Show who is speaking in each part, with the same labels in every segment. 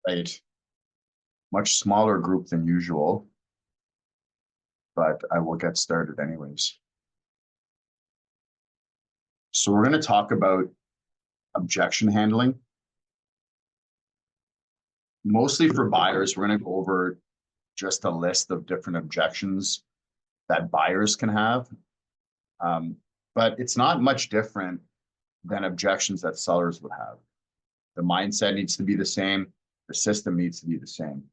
Speaker 1: Right. Much smaller group than usual, but I will get started anyways. So we're going to talk about objection handling. Mostly for buyers, we're going to go over just a list of different objections that buyers can have. But it's not much different than objections that sellers would have. The mindset needs to be the same. The system needs to be the same.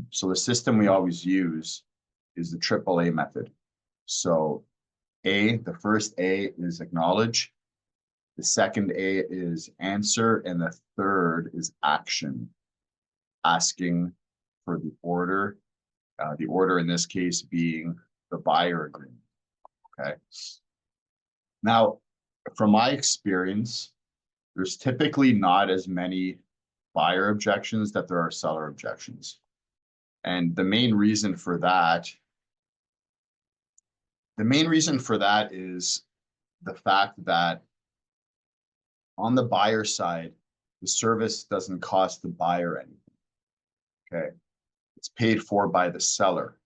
Speaker 1: So the system we always use is the AAA method. So the first A is acknowledge. The second A is answer. And the third is action, asking for the order. The order in this case being the buyer agreement. Okay. Now, from my experience, there's typically not as many buyer objections that there are seller objections. And the main reason for that is the fact that on the buyer side, the service doesn't cost the buyer anything. Okay. It's paid for by the seller.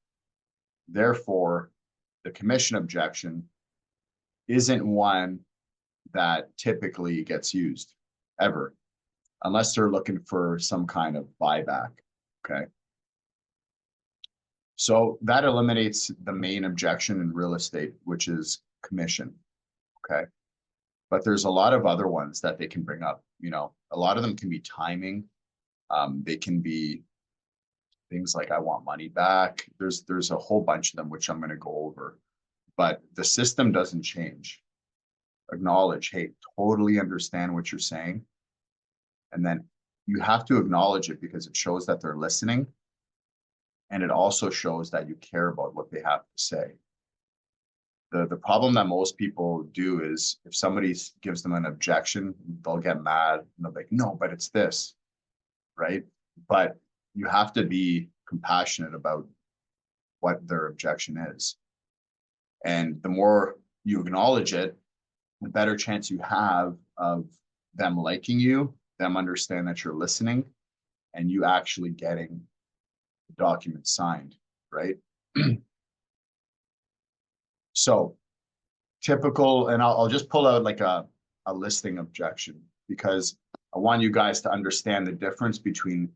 Speaker 1: Therefore, the commission objection isn't one that typically gets used ever, unless they're looking for some kind of buyback. Okay. So that eliminates the main objection in real estate, which is commission. Okay. But there's a lot of other ones that they can bring up. You know, a lot of them can be timing. They can be things like I want money back. There's a whole bunch of them, which I'm going to go over. But the system doesn't change. Acknowledge, hey, totally understand what you're saying. And then you have to acknowledge it because it shows that they're listening. And it also shows that you care about what they have to say. The problem that most people do is if somebody gives them an objection, they'll get mad and they'll be like, no, but it's this, right? But you have to be compassionate about what their objection is. And the more you acknowledge it, the better chance you have of them liking you, them understand that you're listening, and you actually getting the document signed, right? So typical, and I'll just pull out like a listing objection because I want you guys to understand the difference between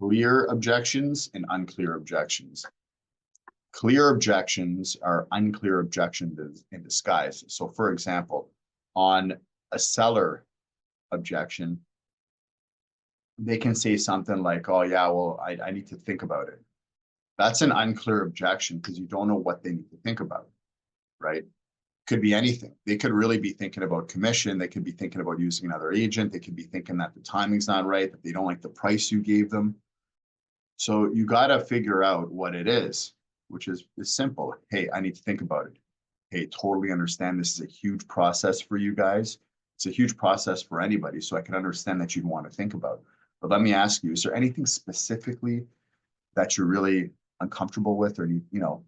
Speaker 1: clear objections and unclear objections. Clear objections are unclear objections in disguise. So for example, on a seller objection, they can say something like, oh yeah, well, I need to think about it. That's an unclear objection because you don't know what they need to think about, right? Could be anything. They could really be thinking about commission. They could be thinking about using another agent. They could be thinking that the timing's not right, that they don't like the price you gave them. So you got to figure out what it is, which is simple. Hey, I need to think about it. Hey, totally understand this is a huge process for you guys. It's a huge process for anybody. So I can understand that you'd want to think about. But let me ask you, is there anything specifically that you're really uncomfortable with or,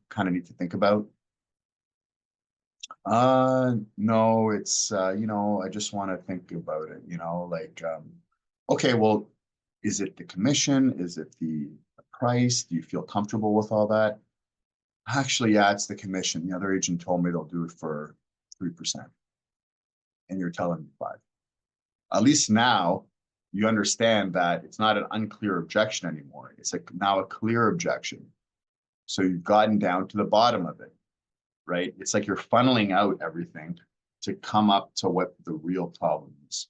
Speaker 1: kind of need to think about? No, it's, I just want to think about it, okay, well, is it the commission? Is it the price? Do you feel comfortable with all that? Actually, yeah, it's the commission. The other agent told me they'll do it for 3%. And you're telling me 5%. At least now you understand that it's not an unclear objection anymore. It's now a clear objection. So you've gotten down to the bottom of it, right? It's like you're funneling out everything to come up to what the real problem is.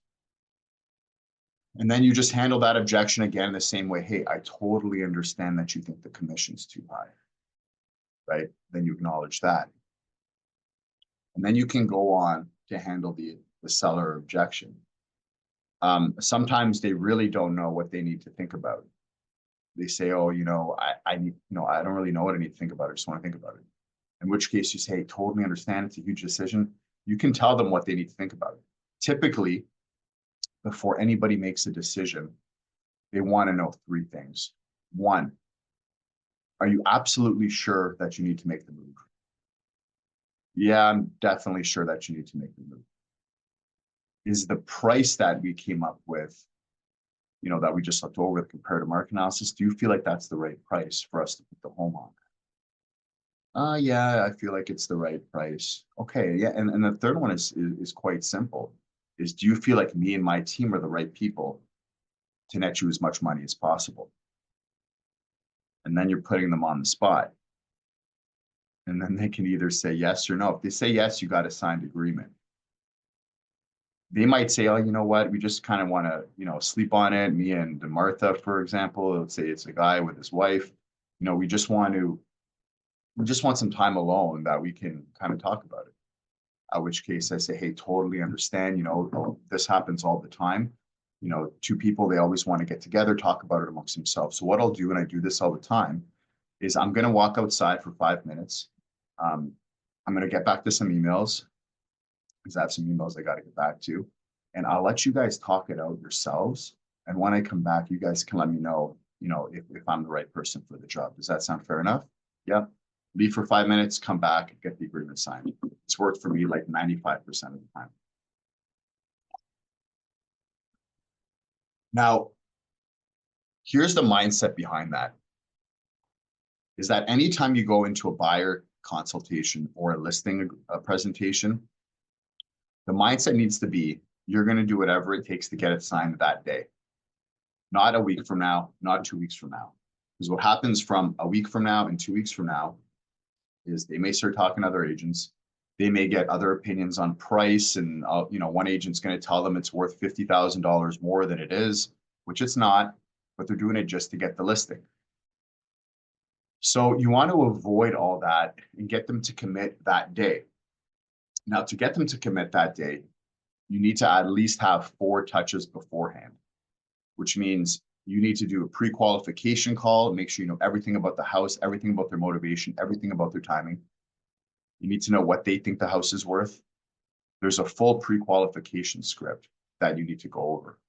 Speaker 1: And then you just handle that objection again the same way. Hey, I totally understand that you think the commission's too high, right? Then you acknowledge that. And then you can go on to handle the seller objection. Sometimes they really don't know what they need to think about. They say, oh, I don't really know what I need to think about. I just want to think about it. In which case you say, totally understand. It's a huge decision. You can tell them what they need to think about. Typically, before anybody makes a decision, they want to know 3 things. 1, are you absolutely sure that you need to make the move? Yeah, I'm definitely sure that you need to make the move. Is the price that we came up with, that we just looked over, the comparative market analysis, do you feel like that's the right price for us to put the home on? Yeah, I feel like it's the right price. Okay, yeah, and the third one is quite simple. Is do you feel like me and my team are the right people to net you as much money as possible? And then you're putting them on the spot. And then they can either say yes or no. If they say yes, you got a signed agreement. They might say, oh, you know what, we just kind of want to, sleep on it. Me and Martha, for example, let's say it's a guy with his wife, we just want some time alone that we can kind of talk about it. At which case I say, hey, totally understand, this happens all the time. Two people, they always want to get together, talk about it amongst themselves. So what I'll do, and I do this all the time, is I'm going to walk outside for 5 minutes. I'm going to get back to some emails because I have some emails I got to get back to. And I'll let you guys talk it out yourselves. And when I come back, you guys can let me know, if I'm the right person for the job. Does that sound fair enough? Yeah. Leave for 5 minutes, come back, get the agreement signed. It's worked for me like 95% of the time. Now, here's the mindset behind that. Is that anytime you go into a buyer consultation or a listing presentation, the mindset needs to be, you're going to do whatever it takes to get it signed that day. Not a week from now, not 2 weeks from now. Because what happens from a week from now and 2 weeks from now is they may start talking to other agents. They may get other opinions on price, and one agent's going to tell them it's worth $50,000 more than it is, which it's not, but they're doing it just to get the listing. So you want to avoid all that and get them to commit that day. Now, to get them to commit that day, you need to at least have 4 touches beforehand, which means you need to do a pre-qualification call, make sure you know everything about the house, everything about their motivation, everything about their timing. You need to know what they think the house is worth. There's a full pre-qualification script that you need to go over.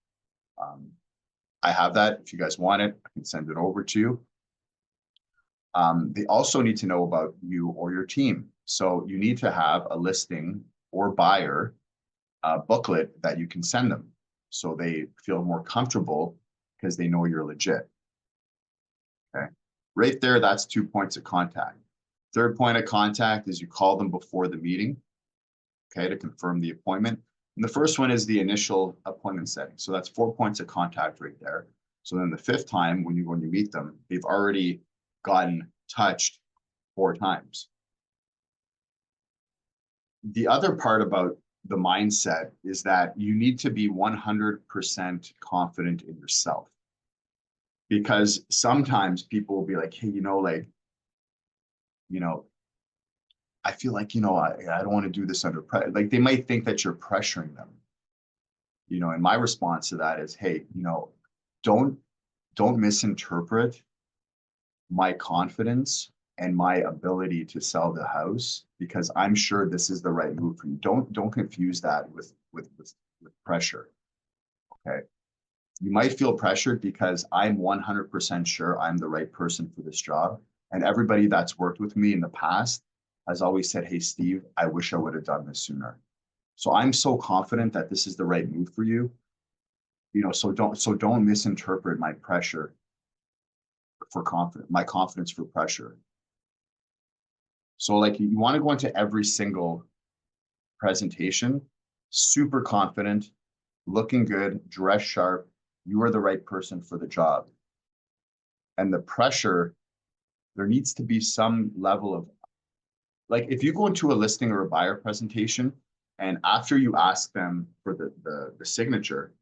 Speaker 1: I have that. If you guys want it, I can send it over to you. They also need to know about you or your team. So you need to have a listing or buyer booklet that you can send them so they feel more comfortable because they know you're legit. Okay. Right there, that's 2 points of contact. Third point of contact is you call them before the meeting, okay, to confirm the appointment. And the first one is the initial appointment setting. So that's 4 points of contact right there. So then the 5th time when you meet them, they've already gotten touched 4 times. The other part about the mindset is that you need to be 100% confident in yourself. Because sometimes people will be like, hey, I feel like, I don't want to do this under pressure. Like they might think that you're pressuring them. And my response to that is, hey, don't misinterpret my confidence and my ability to sell the house, because I'm sure this is the right move for you. Don't confuse that with pressure. Okay. You might feel pressured because I'm 100% sure I'm the right person for this job. And everybody that's worked with me in the past has always said, hey, Steve, I wish I would have done this sooner. So I'm so confident that this is the right move for you. So don't misinterpret my pressure for my confidence for pressure. So like you want to go into every single presentation, super confident, looking good, dress sharp. You are the right person for the job. And the pressure, there needs to be some level of, like if you go into a listing or a buyer presentation and after you ask them for the signature,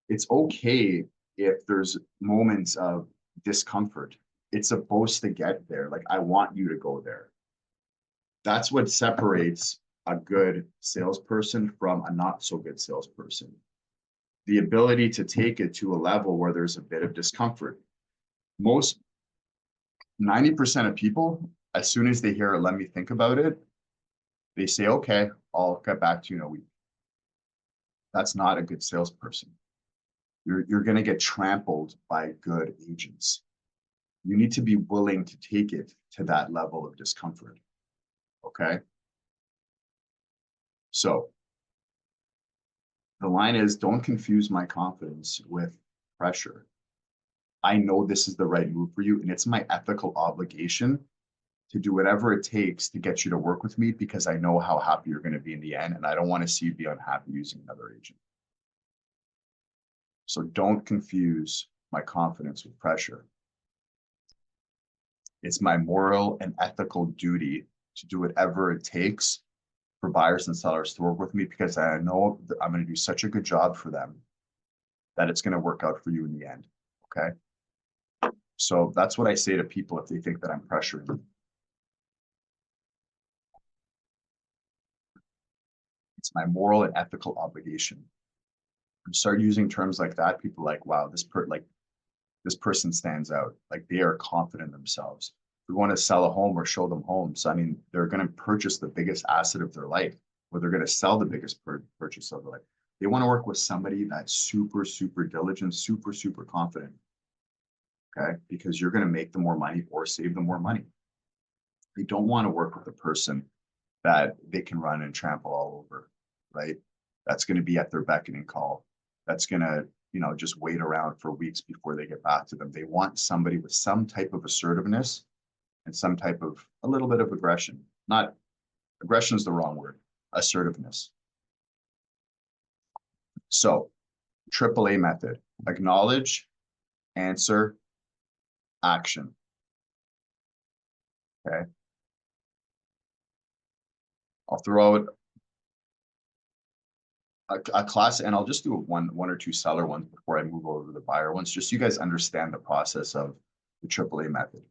Speaker 1: it's okay if there's moments of discomfort. It's supposed to get there. Like, I want you to go there. That's what separates a good salesperson from a not so good salesperson. The ability to take it to a level where there's a bit of discomfort. Most 90% of people, as soon as they hear it, let me think about it, they say, okay, I'll get back to you in a week. That's not a good salesperson. You're going to get trampled by good agents. You need to be willing to take it to that level of discomfort. Okay. So the line is, don't confuse my confidence with pressure. I know this is the right move for you, and it's my ethical obligation to do whatever it takes to get you to work with me because I know how happy you're going to be in the end, and I don't want to see you be unhappy using another agent. So don't confuse my confidence with pressure. It's my moral and ethical duty to do whatever it takes for buyers and sellers to work with me because I know that I'm going to do such a good job for them that it's going to work out for you in the end. Okay. So that's what I say to people if they think that I'm pressuring them. It's my moral and ethical obligation. Start using terms like that. People are like, wow, this person stands out. Like they are confident in themselves. We want to sell a home or show them homes. I mean, they're going to purchase the biggest asset of their life, or they're going to sell the biggest purchase of their life. They want to work with somebody that's super, super diligent, super, super confident. Okay. Because you're going to make them more money or save them more money. They don't want to work with a person that they can run and trample all over, right? That's going to be at their beck and call. That's going to, just wait around for weeks before they get back to them. They want somebody with some type of assertiveness and some type of a little bit of aggression. Not aggression is the wrong word, assertiveness. So AAA method, acknowledge, answer, action. Okay. I'll throw out a class, and I'll just do one or two seller ones before I move over to the buyer ones, just so you guys understand the process of the AAA method.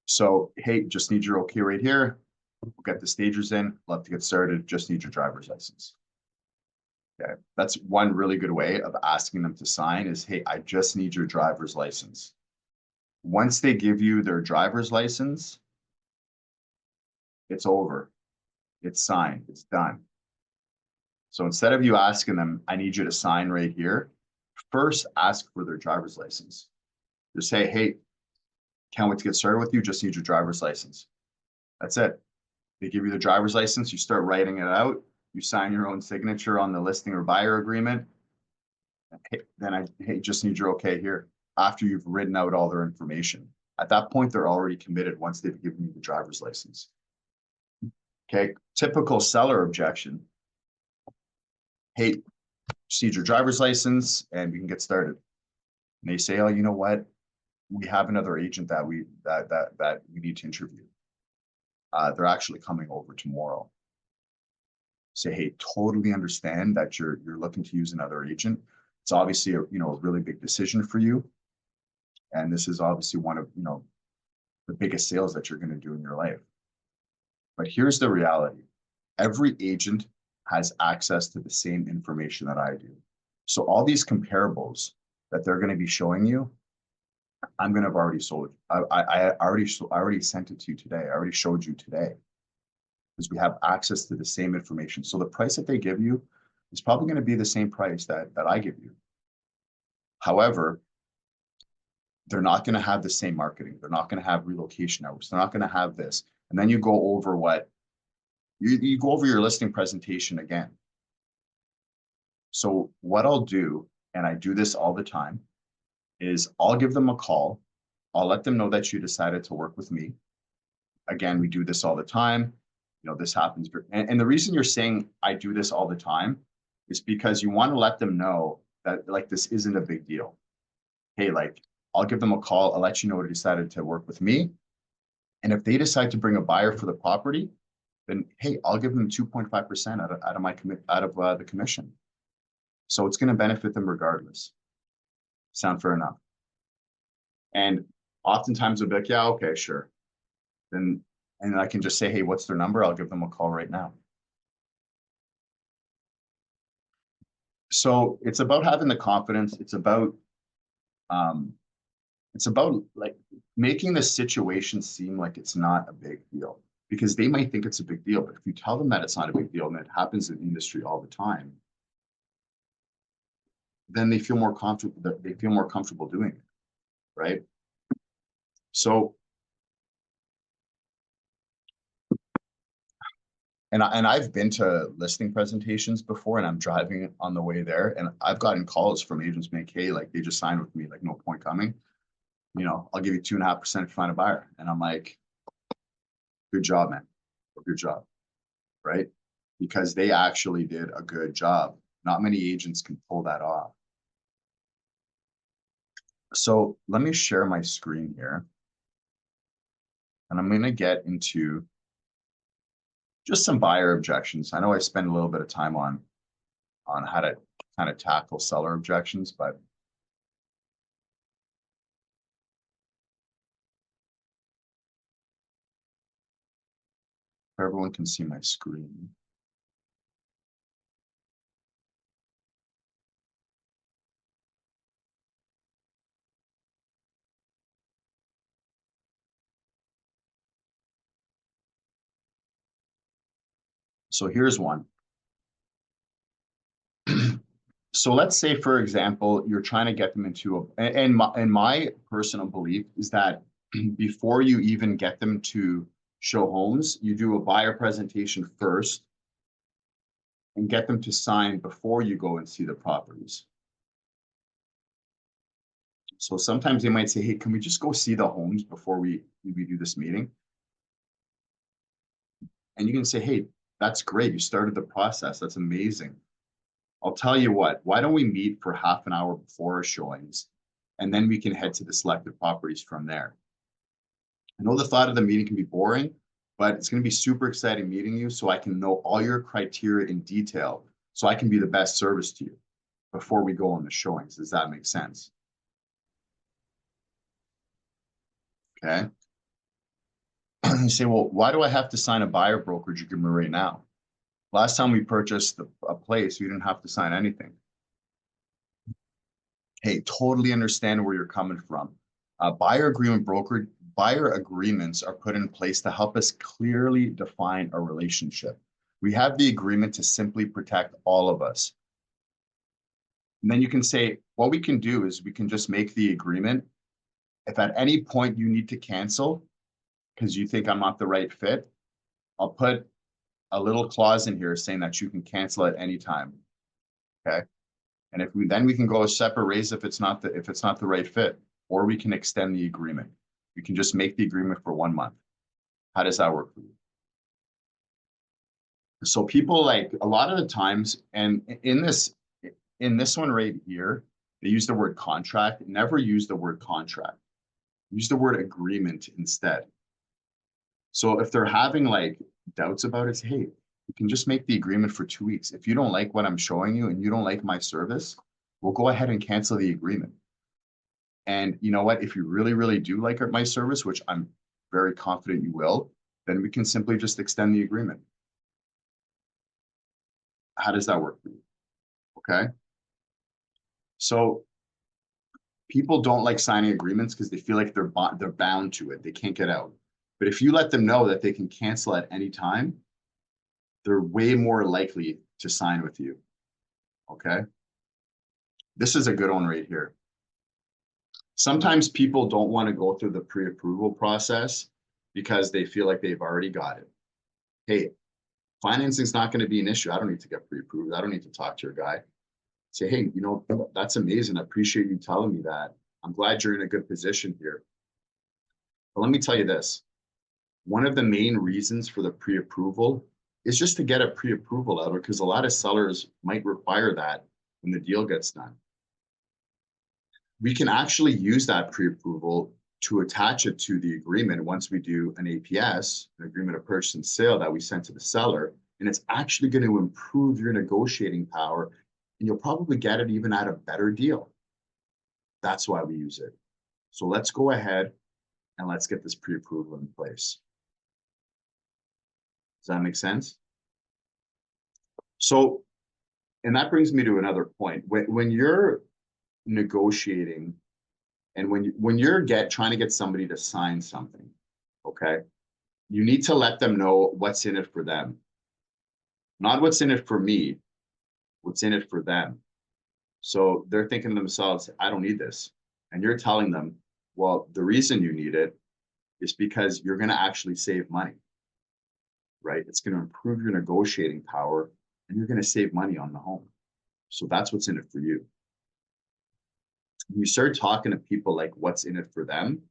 Speaker 1: So, hey, just need your okay right here. We'll get the stagers in. Love to get started. Just need your driver's license. Okay, that's one really good way of asking them to sign is, hey, I just need your driver's license. Once they give you their driver's license, it's over. It's signed. It's done. So instead of you asking them, I need you to sign right here, first ask for their driver's license. Just say, hey, can't wait to get started with you. Just need your driver's license. That's it. They give you the driver's license. You start writing it out. You sign your own signature on the listing or buyer agreement. Then hey, just need your okay here after you've written out all their information. At that point, they're already committed once they've given you the driver's license. Okay, typical seller objection. Hey, just need your driver's license and we can get started. And they say, oh, you know what? We have another agent that we need to interview. They're actually coming over tomorrow. Say, hey, totally understand that you're looking to use another agent. It's obviously a really big decision for you, and this is obviously one of the biggest sales that you're going to do in your life. But here's the reality: every agent has access to the same information that I do. So all these comparables that they're going to be showing you, I'm going to have already sold. I already sent it to you today. I already showed you today because we have access to the same information. So the price that they give you is probably going to be the same price that I give you. However, they're not going to have the same marketing. They're not going to have relocation hours. They're not going to have this. And then you go over you go over your listing presentation again. So what I'll do, and I do this all the time, is I'll give them a call. I'll let them know that you decided to work with me. Again, we do this all the time. This happens. And the reason you're saying I do this all the time is because you want to let them know that this isn't a big deal. Hey, I'll give them a call. I'll let you know they decided to work with me. And if they decide to bring a buyer for the property, then hey, I'll give them 2.5% out of the commission. So it's going to benefit them regardless. Sound fair enough? And oftentimes they'll be like, yeah, okay, sure. And I can just say, hey, what's their number? I'll give them a call right now. So it's about having the confidence. It's about making the situation seem like it's not a big deal, because they might think it's a big deal. But if you tell them that it's not a big deal, and it happens in the industry all the time, then they feel more comfortable. They feel more comfortable doing it, right? So And I've been to listing presentations before, and I'm driving on the way there, and I've gotten calls from agents being, hey, like they just signed with me, like no point coming. You know, I'll give you 2.5% if you find a buyer. And I'm like, good job, man. Good job, right? Because they actually did a good job. Not many agents can pull that off. So let me share my screen here. And I'm going to get into just some buyer objections. I know I spend a little bit of time on how to kind of tackle seller objections, but if everyone can see my screen. So here's one. So let's say, for example, you're trying to get them into and my personal belief is that before you even get them to show homes, you do a buyer presentation first and get them to sign before you go and see the properties. So sometimes they might say, hey, can we just go see the homes before we do this meeting? And you can say, hey, that's great. You started the process. That's amazing. I'll tell you what, why don't we meet for half an hour before our showings, and then we can head to the selected properties from there. I know the thought of the meeting can be boring, but it's going to be super exciting meeting you so I can know all your criteria in detail so I can be the best service to you before we go on the showings. Does that make sense? Okay. You say, well, why do I have to sign a buyer brokerage agreement right now? Last time we purchased a place, you didn't have to sign anything. Hey, totally understand where you're coming from. Buyer agreements are put in place to help us clearly define a relationship. We have the agreement to simply protect all of us. And then you can say, what we can do is we can just make the agreement. If at any point you need to cancel because you think I'm not the right fit, I'll put a little clause in here saying that you can cancel at any time. Okay. And if we can go a separate ways if it's not the right fit, or we can extend the agreement. You can just make the agreement for 1 month. How does that work for you? So people like a lot of the times, and in this one right here, they use the word contract. Never use the word contract. Use the word agreement instead. So if they're having like doubts about it, say, hey, you can just make the agreement for 2 weeks. If you don't like what I'm showing you and you don't like my service, we'll go ahead and cancel the agreement. And you know what? If you really, really do like my service, which I'm very confident you will, then we can simply just extend the agreement. How does that work for you? Okay. So people don't like signing agreements because they feel like they're bound to it. They can't get out. But if you let them know that they can cancel at any time, they're way more likely to sign with you. Okay. This is a good one right here. Sometimes people don't want to go through the pre-approval process because they feel like they've already got it. Hey, financing is not going to be an issue. I don't need to get pre-approved. I don't need to talk to your guy. Say, hey, you know, that's amazing. I appreciate you telling me that. I'm glad you're in a good position here. But let me tell you this. One of the main reasons for the pre-approval is just to get a pre-approval out because a lot of sellers might require that when the deal gets done. We can actually use that pre-approval to attach it to the agreement once we do an APS, an agreement of purchase and sale that we send to the seller, and it's actually going to improve your negotiating power, and you'll probably get it even at a better deal. That's why we use it. So let's go ahead and let's get this pre-approval in place. Does that make sense? So, and that brings me to another point. When you're negotiating and when you're trying to get somebody to sign something, okay, you need to let them know what's in it for them. Not what's in it for me, what's in it for them. So they're thinking to themselves, I don't need this. And you're telling them, well, the reason you need it is because you're going to actually save money, right? It's going to improve your negotiating power and you're going to save money on the home. So that's what's in it for you. When you start talking to people like what's in it for them,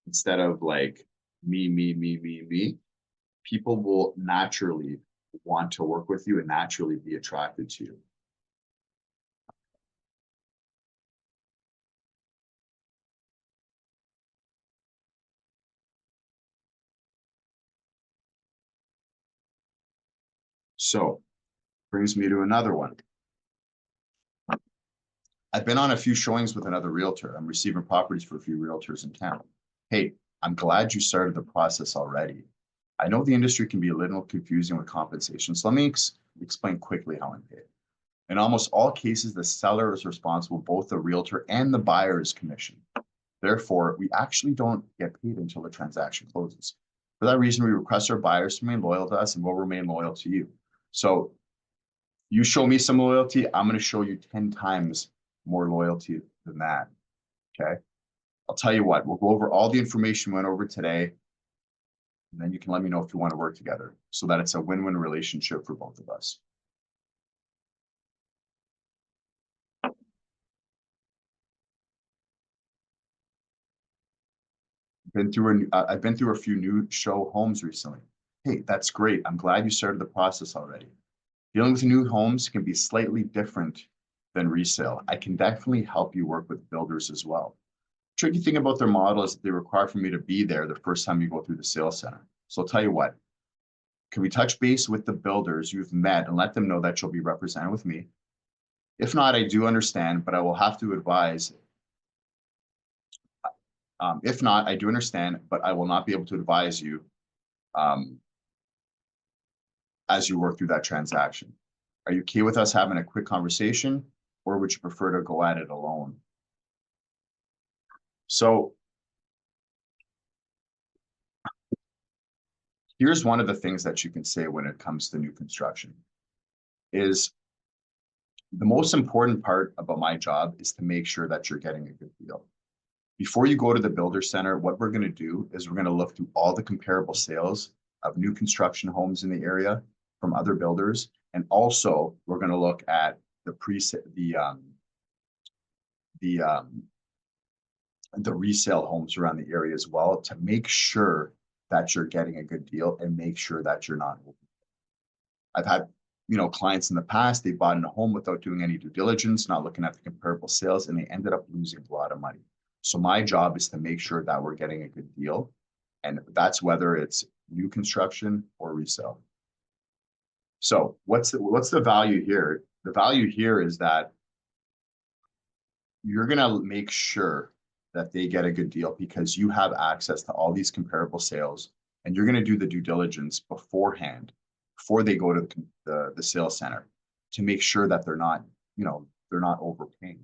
Speaker 1: instead of like me, people will naturally want to work with you and naturally be attracted to you. So brings me to another one. I've been on a few showings with another realtor. I'm receiving properties for a few realtors in town. Hey, I'm glad you started the process already. I know the industry can be a little confusing with compensation, so let me explain quickly how I'm paid. In almost all cases, the seller is responsible, both the realtor and the buyer's commission. Therefore, we actually don't get paid until the transaction closes. For that reason, we request our buyers to remain loyal to us and we'll remain loyal to you. So you show me some loyalty, I'm going to show you 10 times more loyalty than that. Okay. I'll tell you what, we'll go over all the information we went over today. And then you can let me know if you want to work together so that it's a win-win relationship for both of us. I've been through a few new show homes recently. Hey, that's great. I'm glad you started the process already. Dealing with new homes can be slightly different than resale. I can definitely help you work with builders as well. Tricky thing about their model is that they require for me to be there the first time you go through the sales center. So I'll tell you what, can we touch base with the builders you've met and let them know that you'll be represented with me? If not, I do understand, but I will have to advise. If not, I do understand, but I will not be able to advise you as you work through that transaction. Are you okay with us having a quick conversation, or would you prefer to go at it alone? So here's one of the things that you can say when it comes to new construction is the most important part about my job is to make sure that you're getting a good deal. Before you go to the builder center, what we're going to do is we're going to look through all the comparable sales of new construction homes in the area from other builders. And also we're going to look at the resale homes around the area as well to make sure that you're getting a good deal and make sure that you're not. I've had, clients in the past, they bought in a home without doing any due diligence, not looking at the comparable sales, and they ended up losing a lot of money. So my job is to make sure that we're getting a good deal. And that's whether it's new construction or resale. So what's the value here? The value here is that you're going to make sure that they get a good deal because you have access to all these comparable sales and you're going to do the due diligence beforehand, before they go to the sales center to make sure that they're not overpaying,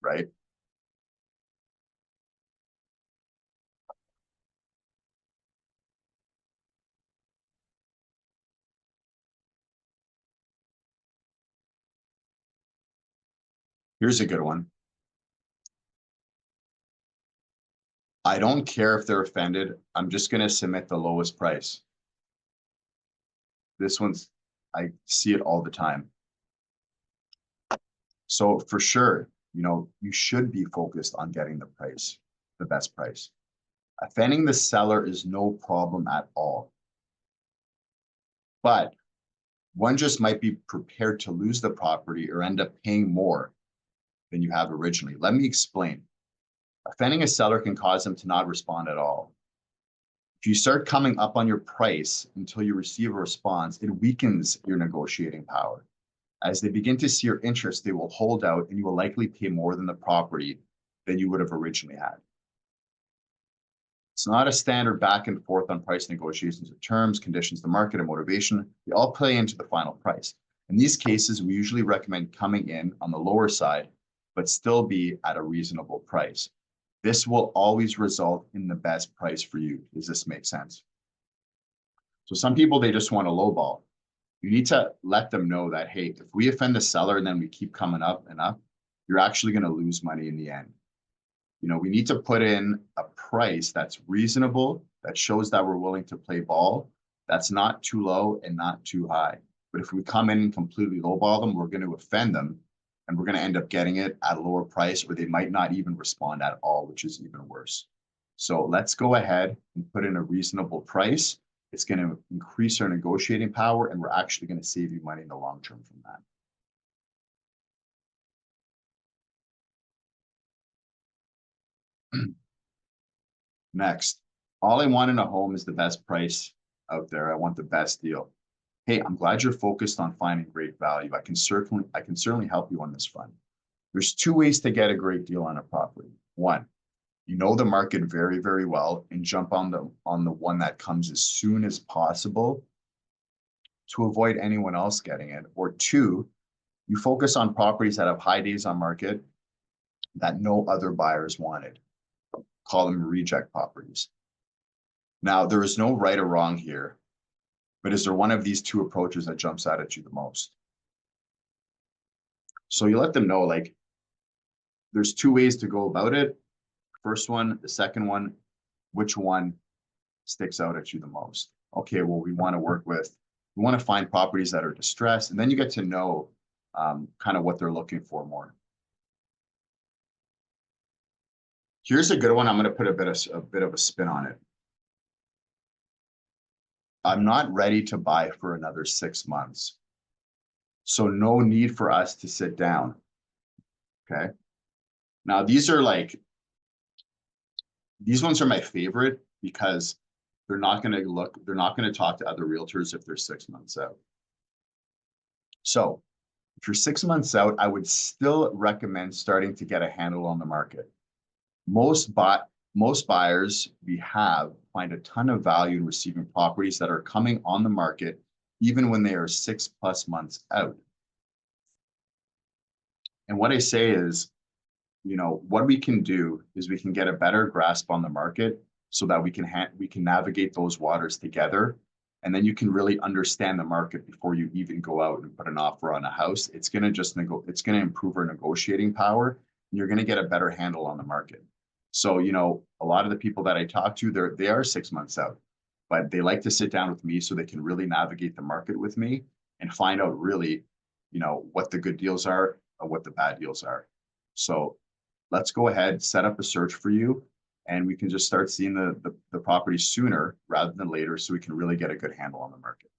Speaker 1: right? Here's a good one. I don't care if they're offended. I'm just going to submit the lowest price. This one's, I see it all the time. So for sure, you should be focused on getting the best price. Offending the seller is no problem at all. But one just might be prepared to lose the property or end up paying more than you have originally. Let me explain. Offending a seller can cause them to not respond at all. If you start coming up on your price until you receive a response, it weakens your negotiating power. As they begin to see your interest, they will hold out and you will likely pay more than the property than you would have originally had. It's not a standard back and forth on price negotiations of terms, conditions, the market, and motivation. They all play into the final price. In these cases, we usually recommend coming in on the lower side, but still be at a reasonable price. This will always result in the best price for you. Does this make sense? So some people, they just want a low ball. You need to let them know that, hey, if we offend the seller and then we keep coming up and up, you're actually going to lose money in the end. We need to put in a price that's reasonable, that shows that we're willing to play ball, That's not too low and not too high. But if we come in and completely lowball them, we're going to offend them, and we're going to end up getting it at a lower price, or they might not even respond at all, which is even worse. So let's go ahead and put in a reasonable price. It's going to increase our negotiating power, and we're actually going to save you money in the long term from that. Next, all I want in a home is the best price out there. I want the best deal. Hey, I'm glad you're focused on finding great value. I can certainly help you on this front. There's two ways to get a great deal on a property. One, you know the market very, very well and jump on the one that comes as soon as possible to avoid anyone else getting it. Or two, you focus on properties that have high days on market that no other buyers wanted. Call them reject properties. Now, there is no right or wrong here, but is there one of these two approaches that jumps out at you the most? So you let them know, like, there's two ways to go about it. First one, the second one, which one sticks out at you the most? Okay, well, we want to find properties that are distressed, and then you get to know kind of what they're looking for more. Here's a good one. I'm going to put a bit of a spin on it. I'm not ready to buy for another 6 months. So no need for us to sit down. Okay. Now these ones are my favorite because they're not going to talk to other realtors if they're 6 months out. So if you're 6 months out, I would still recommend starting to get a handle on the market. Most buyers we have find a ton of value in receiving properties that are coming on the market, even when they are 6+ months out. And what I say is, what we can do is we can get a better grasp on the market so that we can navigate those waters together. And then you can really understand the market before you even go out and put an offer on a house. It's going to improve our negotiating power, and you're going to get a better handle on the market. So, a lot of the people that I talk to, they are 6 months out, but they like to sit down with me so they can really navigate the market with me and find out really, what the good deals are or what the bad deals are. So let's go ahead, set up a search for you, and we can just start seeing the property sooner rather than later so we can really get a good handle on the market.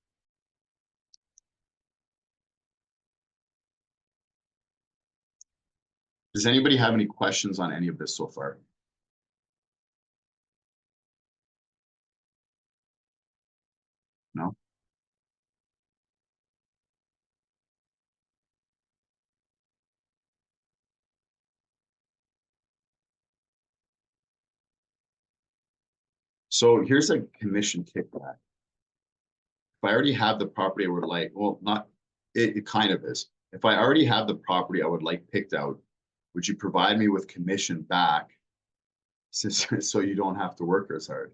Speaker 1: Does anybody have any questions on any of this so far? No? So here's a commission kickback. If I already have the property I would like, well, not, it kind of is. If I already have the property I would like picked out, would you provide me with commission back so you don't have to work as hard?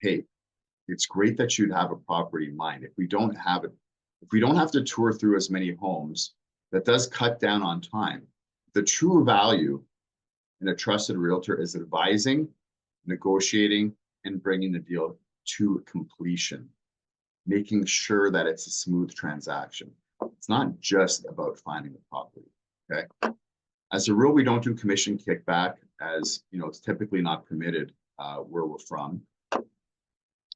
Speaker 1: Hey, it's great that you'd have a property in mind. If we don't have to tour through as many homes, that does cut down on time. The true value in a trusted realtor is advising, negotiating, and bringing the deal to completion, making sure that it's a smooth transaction. It's not just about finding the property, okay? As a rule, we don't do commission kickback, as it's typically not permitted where we're from.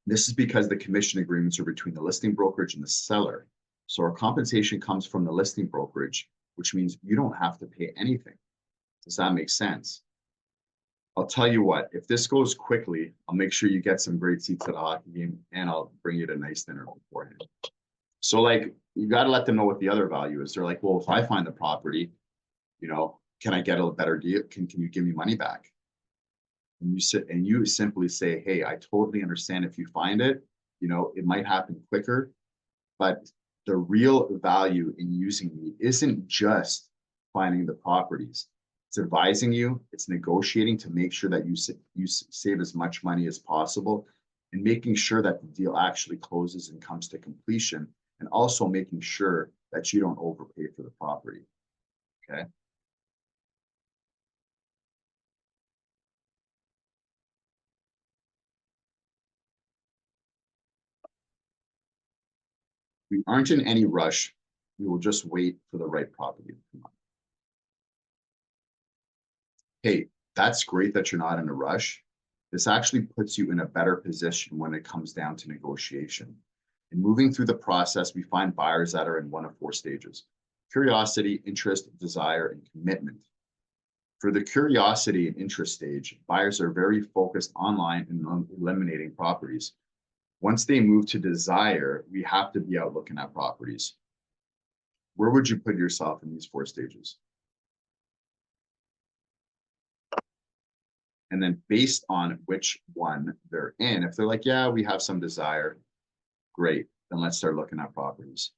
Speaker 1: This is because the commission agreements are between the listing brokerage and the seller. So our compensation comes from the listing brokerage, which means you don't have to pay anything. Does that make sense? I'll tell you what, if this goes quickly, I'll make sure you get some great seats at a hockey game, and I'll bring you to a nice dinner beforehand. So you got to let them know what the other value is. They're like, well, if I find the property, can I get a better deal? Can you give me money back? And you simply say, hey, I totally understand if you find it, it might happen quicker, but the real value in using me isn't just finding the properties. It's advising you, it's negotiating to make sure that you save as much money as possible, and making sure that the deal actually closes and comes to completion, and also making sure that you don't overpay for the property. Okay. We aren't in any rush. We will just wait for the right property to come up. Hey, that's great that you're not in a rush. This actually puts you in a better position when it comes down to negotiation. In moving through the process, we find buyers that are in one of four stages: curiosity, interest, desire, and commitment. For the curiosity and interest stage, buyers are very focused online and on eliminating properties. Once they move to desire, we have to be out looking at properties. Where would you put yourself in these four stages? And then based on which one they're in, if they're like, yeah, we have some desire, great, then let's start looking at properties.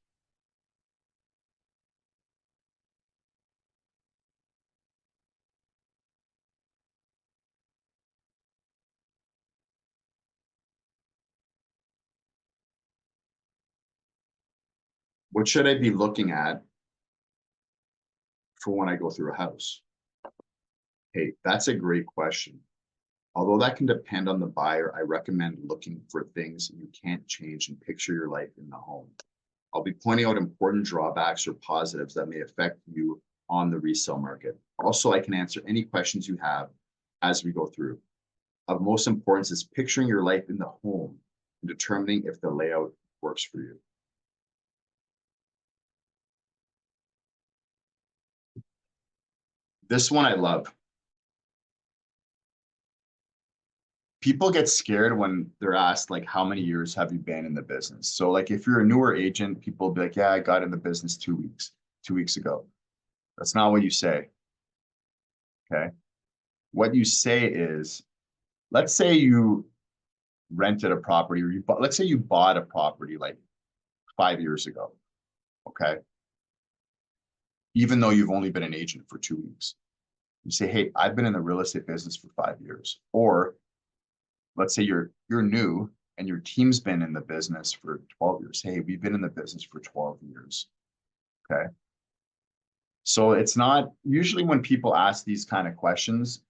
Speaker 1: What should I be looking at for when I go through a house? Hey, that's a great question. Although that can depend on the buyer, I recommend looking for things you can't change and picture your life in the home. I'll be pointing out important drawbacks or positives that may affect you on the resale market. Also, I can answer any questions you have as we go through. Of most importance is picturing your life in the home and determining if the layout works for you. This one I love. People get scared when they're asked, like, how many years have you been in the business? So like if you're a newer agent, people will be like, yeah, I got in the business 2 weeks ago. That's not what you say. Okay. What you say is, let's say you rented a property, or let's say you bought a property like 5 years ago. Okay. Even though you've only been an agent for 2 weeks, you say, hey, I've been in the real estate business for 5 years. Or let's say you're new and your team's been in the business for 12 years. Hey, we've been in the business for 12 years. Okay. So it's not usually when people ask these kind of questions,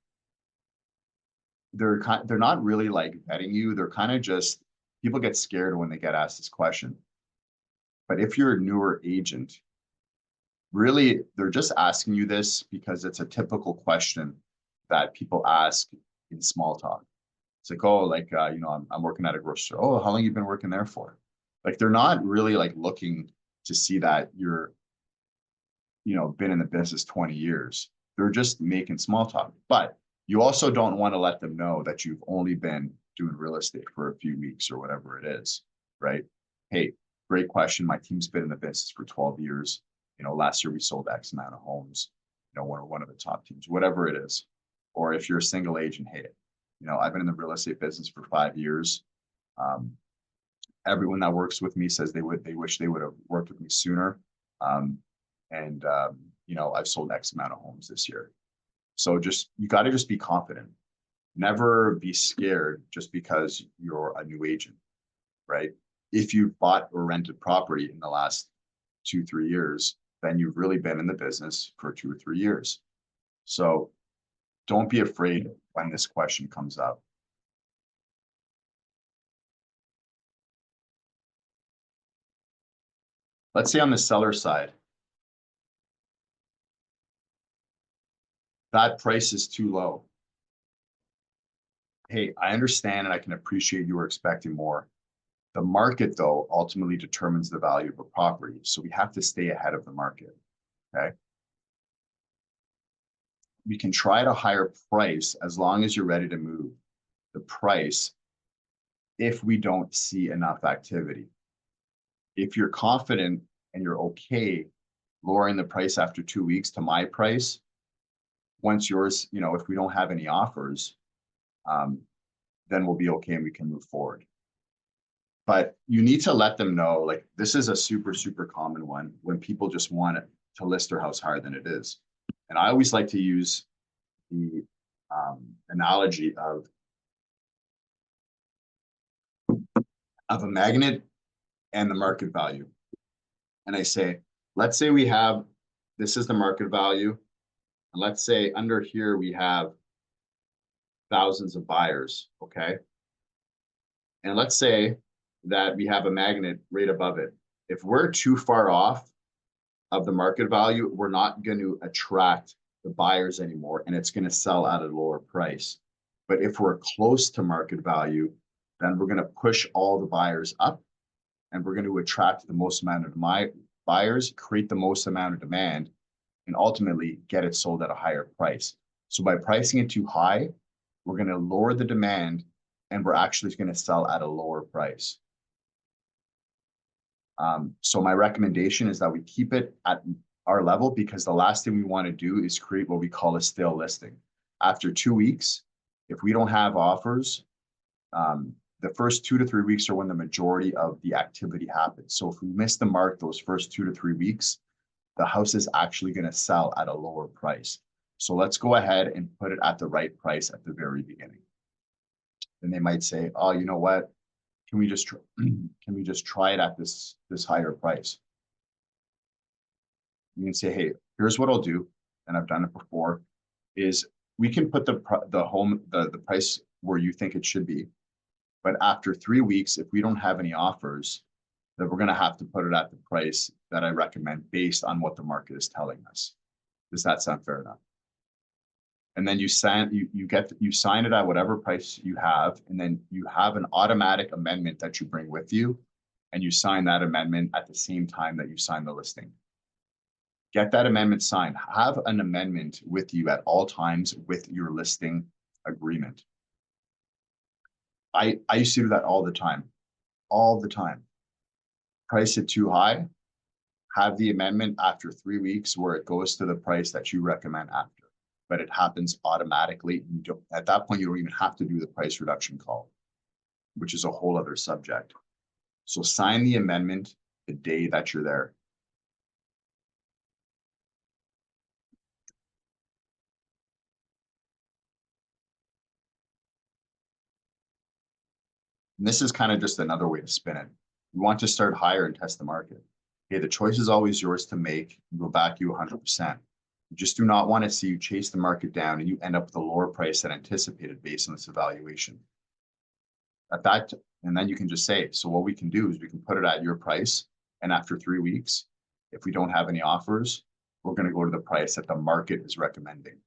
Speaker 1: they're not really like vetting you. They're kind of just, people get scared when they get asked this question. But if you're a newer agent, really, they're just asking you this because it's a typical question that people ask in small talk. It's like, oh, like, I'm working at a grocery store. Oh, how long you been working there for? Like, they're not really like looking to see that you're, been in the business 20 years. They're just making small talk. But you also don't want to let them know that you've only been doing real estate for a few weeks or whatever it is, right? Hey, great question. My team's been in the business for 12 years. Last year we sold X amount of homes, we're one of the top teams, whatever it is. Or if you're a single agent, hey, I've been in the real estate business for 5 years. Everyone that works with me says they wish they would have worked with me sooner. I've sold X amount of homes this year. So you got to just be confident. Never be scared just because you're a new agent, right? If you've bought or rented property in the last 2-3 years, then you've really been in the business for 2 or 3 years. So don't be afraid when this question comes up. Let's say on the seller side, that price is too low. Hey, I understand and I can appreciate you were expecting more. The market, though, ultimately determines the value of a property. So we have to stay ahead of the market. Okay. We can try at a higher price as long as you're ready to move the price if we don't see enough activity. If you're confident and you're okay lowering the price after 2 weeks to my price, once yours, if we don't have any offers, then we'll be okay and we can move forward. But you need to let them know, like, this is a super, super common one when people just want to list their house higher than it is. And I always like to use the analogy of a magnet and the market value. And I say, let's say this is the market value. And let's say under here we have thousands of buyers, okay? And let's say that we have a magnet right above it. If we're too far off of the market value, we're not going to attract the buyers anymore, and it's going to sell at a lower price. But if we're close to market value, then we're going to push all the buyers up, and we're going to attract the most amount of my buyers, create the most amount of demand, and ultimately get it sold at a higher price. So by pricing it too high, we're going to lower the demand, and we're actually going to sell at a lower price. So my recommendation is that we keep it at our level, because the last thing we want to do is create what we call a stale listing. After 2 weeks, if we don't have offers, the first 2 to 3 weeks are when the majority of the activity happens. So if we miss the mark those first 2 to 3 weeks, the house is actually going to sell at a lower price. So let's go ahead and put it at the right price at the very beginning. And they might say, oh, you know what? Can we just try it at this higher price? You can say, hey, here's what I'll do, and I've done it before, is we can put the price where you think it should be. But after 3 weeks, if we don't have any offers, then we're going to have to put it at the price that I recommend based on what the market is telling us. Does that sound fair enough? And then you sign it at whatever price you have, and then you have an automatic amendment that you bring with you, and you sign that amendment at the same time that you sign the listing. Get that amendment signed. Have an amendment with you at all times with your listing agreement. I used to do that all the time. Price it too high, have the amendment after 3 weeks where it goes to the price that you recommend after. But it happens automatically. At that point, you don't even have to do the price reduction call, which is a whole other subject. So sign the amendment the day that you're there. And this is kind of just another way to spin it. You want to start higher and test the market. Okay, the choice is always yours to make. We'll back you 100%. You just do not want to see you chase the market down and you end up with a lower price than anticipated based on this evaluation. And then you can just say, so what we can do is we can put it at your price. And after 3 weeks, if we don't have any offers, we're going to go to the price that the market is recommending.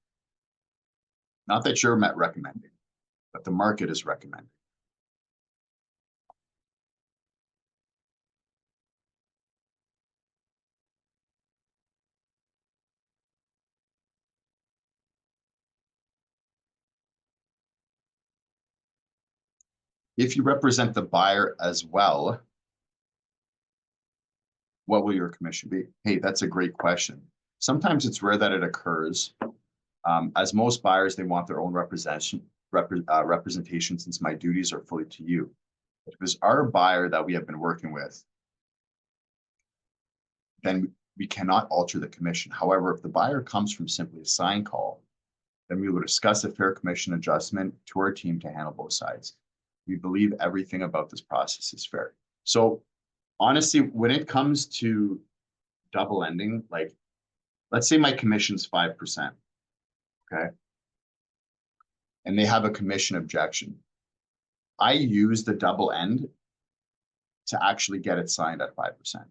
Speaker 1: Not that you're recommending, but the market is recommending. If you represent the buyer as well, what will your commission be? Hey, that's a great question. Sometimes it's rare that it occurs. As most buyers, they want their own representation since my duties are fully to you. If it's our buyer that we have been working with, then we cannot alter the commission. However, if the buyer comes from simply a sign call, then we will discuss a fair commission adjustment to our team to handle both sides. We believe everything about this process is fair. So honestly, when it comes to double ending, like let's say my commission's 5%, okay? And they have a commission objection. I use the double end to actually get it signed at 5%.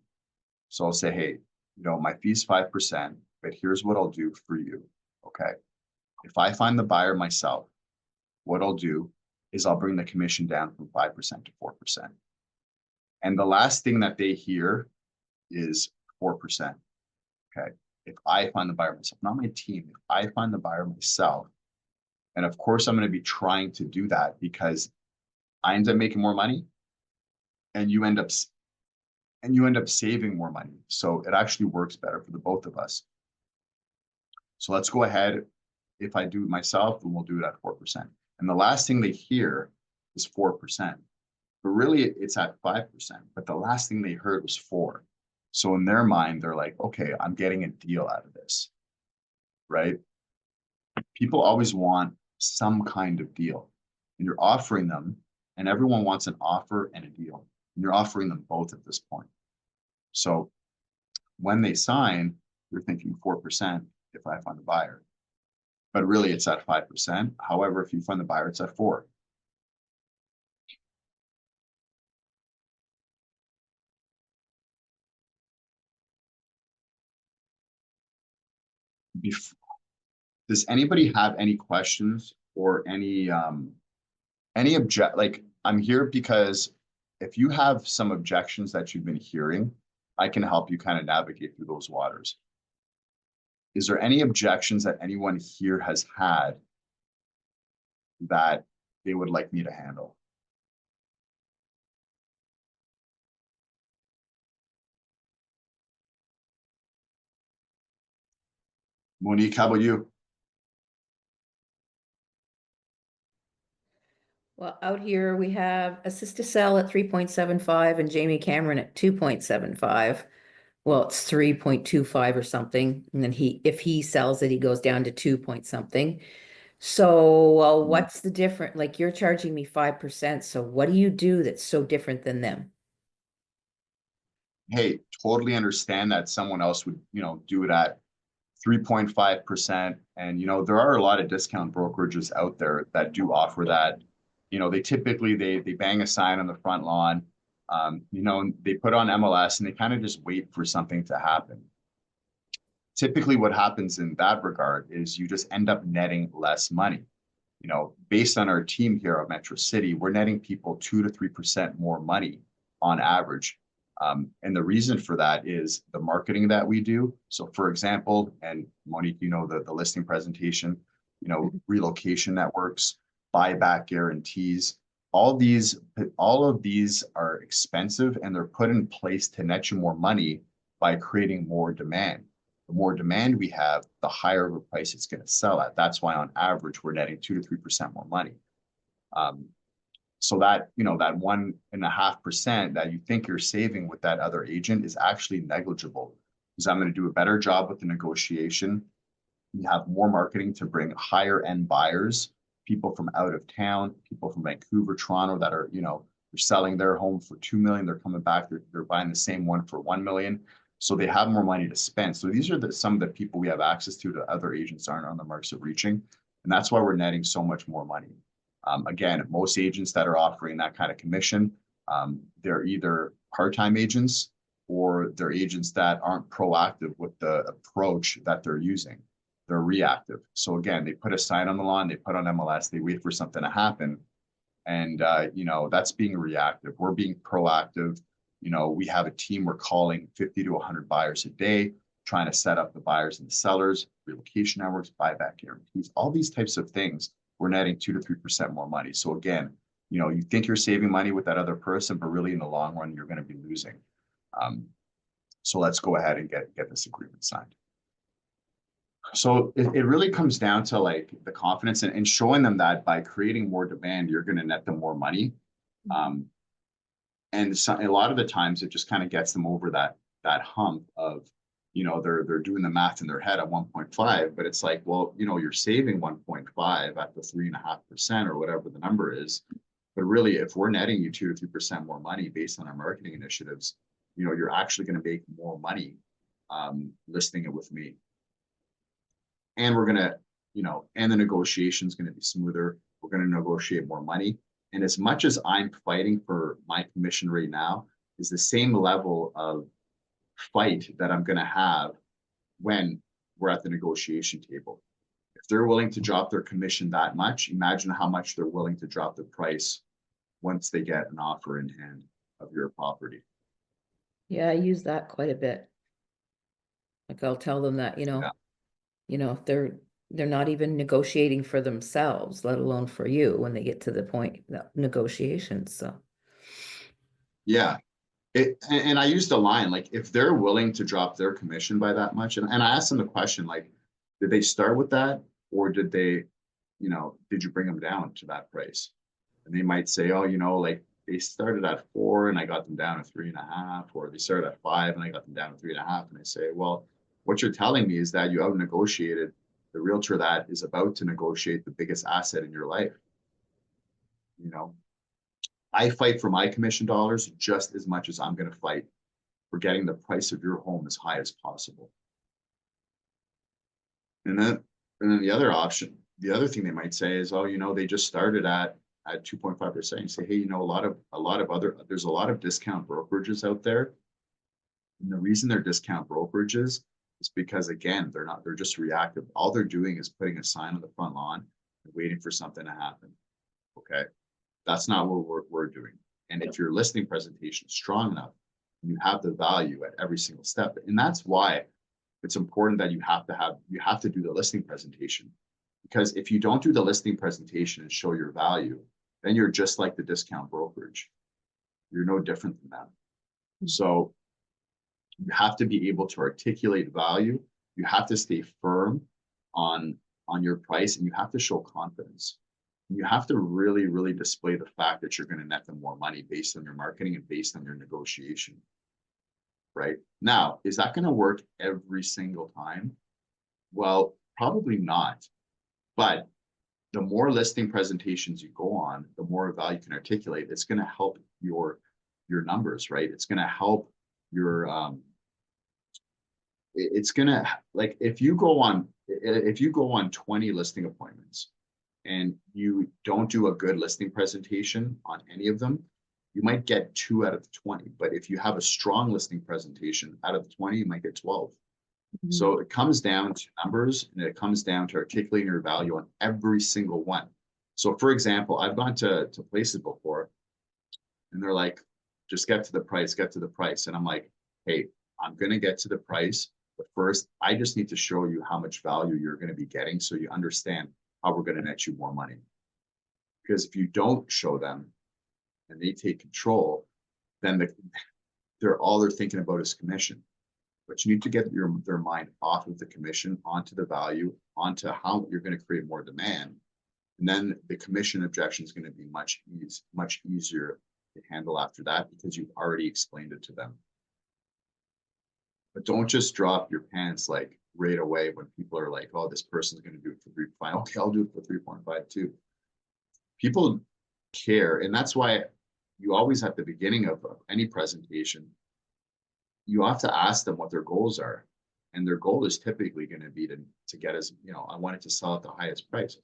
Speaker 1: So I'll say, hey, my fee's 5%, but here's what I'll do for you, okay? If I find the buyer myself, what I'll do is I'll bring the commission down from 5% to 4%. And the last thing that they hear is 4%, okay? If I find the buyer myself, not my team, if I find the buyer myself, and of course I'm going to be trying to do that because I end up making more money and you end up saving more money. So it actually works better for the both of us. So let's go ahead. If I do it myself, then we'll do it at 4%. And the last thing they hear is 4%. But really it's at 5%. But the last thing they heard was 4%. So in their mind, they're like, okay, I'm getting a deal out of this, right? People always want some kind of deal. And you're offering them, and everyone wants an offer and a deal. And you're offering them both at this point. So when they sign, you're thinking 4% if I find the buyer. But really it's at 5%. However, if you find the buyer, it's at 4%. Does anybody have any questions or any object, like, I'm here because if you have some objections that you've been hearing, I can help you kind of navigate through those waters. Is there any objections that anyone here has had that they would like me to handle? Monique, how about you?
Speaker 2: Well, out here we have assist to sell at 3.75 and Jamie Cameron at 2.75. Well, it's 3.25 or something. And then if he sells it, he goes down to 2 point something. So what's the difference? Like, you're charging me 5%. So what do you do that's so different than them?
Speaker 1: Hey, totally understand that someone else would, do it at 3.5%. And, there are a lot of discount brokerages out there that do offer that. They typically, they bang a sign on the front lawn, they put on MLS and they kind of just wait for something to happen. Typically what happens in that regard is you just end up netting less money. Based on our team here at Metro City, we're netting people 2 to 3% more money on average. And the reason for that is the marketing that we do. So for example, and Monique, the listing presentation, relocation networks, buyback guarantees, all of these are expensive and they're put in place to net you more money by creating more demand. The more demand we have, the higher of a price it's going to sell at. That's why on average, we're netting 2 to 3% more money. So that, that 1.5% that you think you're saving with that other agent is actually negligible, because I'm going to do a better job with the negotiation. We have more marketing to bring higher end buyers, people from out of town, people from Vancouver, Toronto that are, they're selling their home for 2 million. They're coming back. They're buying the same one for 1 million. So they have more money to spend. So these are some of the people we have access to that other agents aren't on the marks of reaching. And that's why we're netting so much more money. Again, most agents that are offering that kind of commission, they're either part-time agents or they're agents that aren't proactive with the approach that they're using. They're reactive. So again, they put a sign on the lawn, they put on MLS, they wait for something to happen. And, that's being reactive. We're being proactive. We have a team, we're calling 50 to 100 buyers a day, trying to set up the buyers and the sellers, relocation networks, buyback guarantees, all these types of things. We're netting 2 to 3% more money. So again, you think you're saving money with that other person, but really in the long run, you're going to be losing. So let's go ahead and get this agreement signed. So it really comes down to like the confidence and showing them that by creating more demand, you're going to net them more money. And a lot of the times it just kind of gets them over that hump of, they're doing the math in their head at 1.5, but it's like, well, you're saving 1.5 at the 3.5% or whatever the number is. But really, if we're netting you 2 to 3% more money based on our marketing initiatives, you're actually going to make more money listing it with me. And we're going to, and the negotiation is going to be smoother. We're going to negotiate more money. And as much as I'm fighting for my commission rate now, is the same level of fight that I'm going to have when we're at the negotiation table. If they're willing to drop their commission that much, imagine how much they're willing to drop the price once they get an offer in hand of your property.
Speaker 2: Yeah, I use that quite a bit. Like, I'll tell them that, they're not even negotiating for themselves, let alone for you when they get to the point of negotiations. So
Speaker 1: yeah. And I used the line, like, if they're willing to drop their commission by that much, and I asked them the question, like, did they start with that, or did they, did you bring them down to that price? And they might say, oh, like, they started at 4 and I got them down to 3.5, or they started at 5 and I got them down to 3.5. And I say, well, what you're telling me is that you out negotiated the realtor that is about to negotiate the biggest asset in your life. I fight for my commission dollars just as much as I'm going to fight for getting the price of your home as high as possible. And then the other option, the other thing they might say is, oh, they just started at 2.5%. You say, hey, there's a lot of discount brokerages out there. And the reason they're discount brokerages It's because again, they're just reactive. All they're doing is putting a sign on the front lawn and waiting for something to happen. Okay. That's not what we're doing. And if your listing presentation is strong enough, you have the value at every single step. And that's why it's important that you have to do the listing presentation. Because if you don't do the listing presentation and show your value, then you're just like the discount brokerage. You're no different than them. So you have to be able to articulate value. You have to stay firm on your price, and you have to show confidence. You have to really, really display the fact that you're going to net them more money based on your marketing and based on your negotiation. Right now, is that going to work every single time? Well, probably not. But the more listing presentations you go on, the more value you can articulate. It's going to help your numbers, right? It's going to help your it's going to, like, if you go on 20 listing appointments and you don't do a good listing presentation on any of them, you might get 2 out of the 20. But if you have a strong listing presentation, out of the 20, you might get 12.
Speaker 2: Mhm.
Speaker 1: So it comes down to numbers, and it comes down to articulating your value on every single one. So for example, I've gone to places before and they're like, just get to the price, get to the price. And I'm like, hey, I'm going to get to the price. But first, I just need to show you how much value you're going to be getting so you understand how we're going to net you more money. Because if you don't show them and they take control, then they're thinking about is commission. But you need to get their mind off of the commission onto the value, onto how you're going to create more demand. And then the commission objection is going to be much easier to handle after that because you've already explained it to them. But don't just drop your pants like right away when people are like, oh, this person's going to do it for 3.5. Okay, I'll do it for 3.5 too. People care. And that's why you always at the beginning of any presentation, you have to ask them what their goals are. And their goal is typically going to be to get as, I want it to sell at the highest price.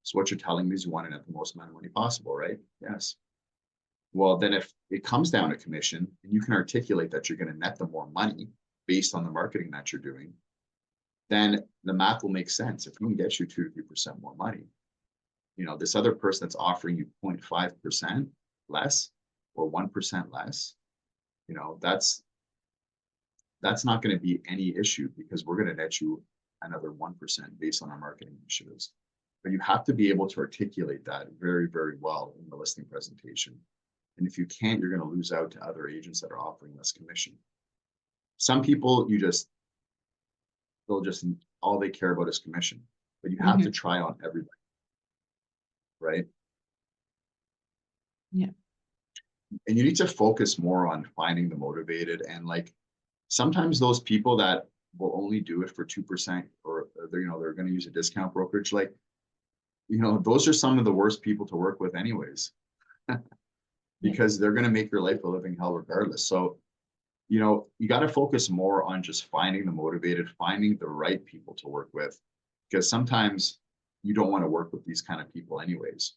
Speaker 1: So what you're telling me is you want it at the most amount of money possible, right? Yes. Well, then if it comes down to commission and you can articulate that you're going to net them more money based on the marketing that you're doing, then the math will make sense. If we can get you 2 to 3% more money, this other person that's offering you 0.5% less or 1% less, that's not going to be any issue because we're going to net you another 1% based on our marketing initiatives. But you have to be able to articulate that very, very well in the listing presentation. And if you can't, you're going to lose out to other agents that are offering less commission. Some people, all they care about is commission, but you have to try on everybody, right?
Speaker 2: Yeah.
Speaker 1: And you need to focus more on finding the motivated, and like sometimes those people that will only do it for 2% or they're going to use a discount brokerage, like, those are some of the worst people to work with anyways, because they're going to make your life a living hell regardless. So, you got to focus more on just finding the motivated, finding the right people to work with, because sometimes you don't want to work with these kind of people anyways.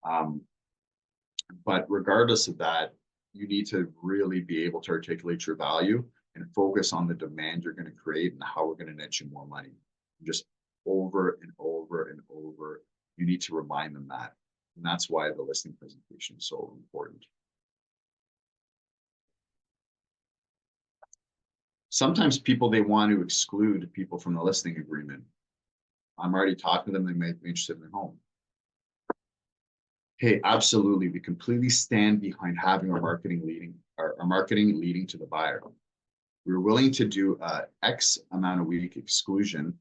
Speaker 1: But regardless of that, you need to really be able to articulate your value and focus on the demand you're going to create and how we're going to net you more money. Just over and over and over, you need to remind them that. And that's why the listing presentation is so important. Sometimes people, they want to exclude people from the listing agreement. I'm already talking to them, they may be interested in their home. Hey, absolutely. We completely stand behind having our marketing leading to the buyer. We're willing to do X amount of week exclusion,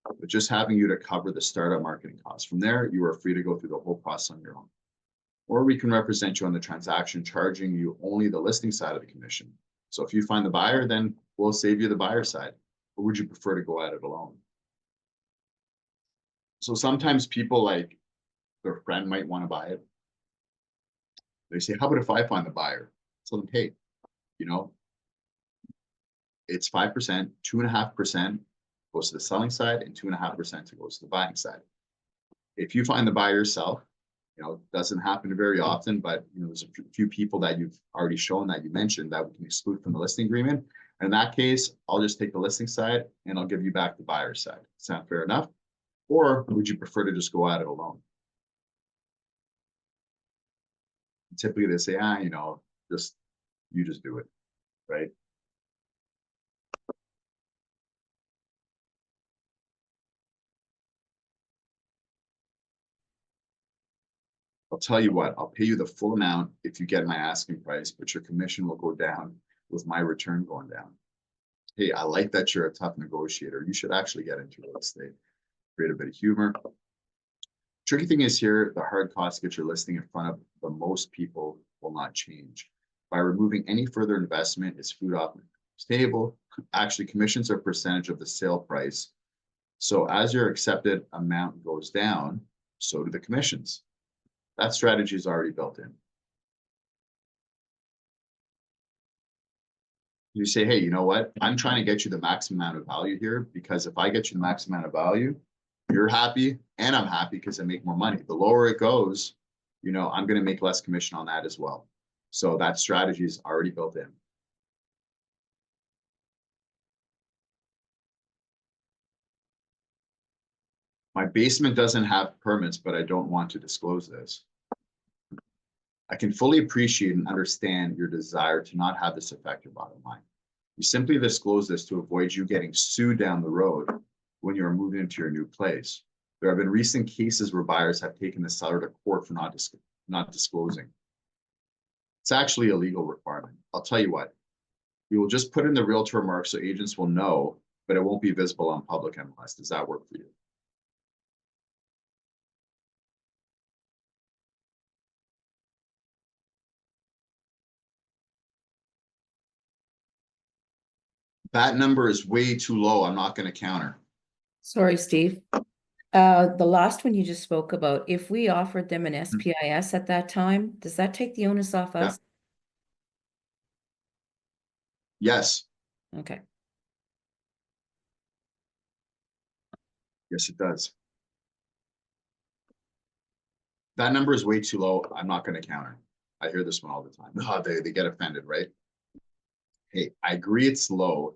Speaker 1: but just having you to cover the startup marketing costs. From there, you are free to go through the whole process on your own. Or we can represent you on the transaction, charging you only the listing side of the commission. So if you find the buyer, then we'll save you the buyer side. Or would you prefer to go at it alone? So sometimes people, like, their friend might want to buy it. They say, how about if I find the buyer? So then, hey, it's 5%, 2.5% goes to the selling side and 2.5% goes to the buying side. If you find the buyer yourself, it doesn't happen very often, but there's a few people that you've already shown that you mentioned that we can exclude from the listing agreement. In that case, I'll just take the listing side and I'll give you back the buyer side. Sound fair enough? Or would you prefer to just go at it alone? Typically they say, you just do it, right? I'll tell you what, I'll pay you the full amount if you get my asking price, but your commission will go down with my return going down. Hey, I like that you're a tough negotiator. You should actually get into real estate. Create a bit of humor. Tricky thing is here, the hard cost to get your listing in front of the most people will not change. By removing any further investment is food off the table. Actually, commissions are a percentage of the sale price. So as your accepted amount goes down, so do the commissions. That strategy is already built in. You say, hey, you know what? I'm trying to get you the maximum amount of value here, because if I get you the maximum amount of value, you're happy and I'm happy because I make more money. The lower it goes, I'm going to make less commission on that as well. So that strategy is already built in. My basement doesn't have permits, but I don't want to disclose this. I can fully appreciate and understand your desire to not have this affect your bottom line. You simply disclose this to avoid you getting sued down the road when you're moving into your new place. There have been recent cases where buyers have taken the seller to court for not disclosing. It's actually a legal requirement. I'll tell you what, we will just put in the realtor mark so agents will know, but it won't be visible on public MLS. Does that work for you? That number is way too low. I'm not going to counter.
Speaker 2: Sorry, Steve. The last one you just spoke about, if we offered them an SPIS at that time, does that take the onus off us?
Speaker 1: Yes.
Speaker 2: Okay.
Speaker 1: Yes, it does. That number is way too low. I'm not going to counter. I hear this one all the time. Oh, they get offended, right? Hey, I agree it's low,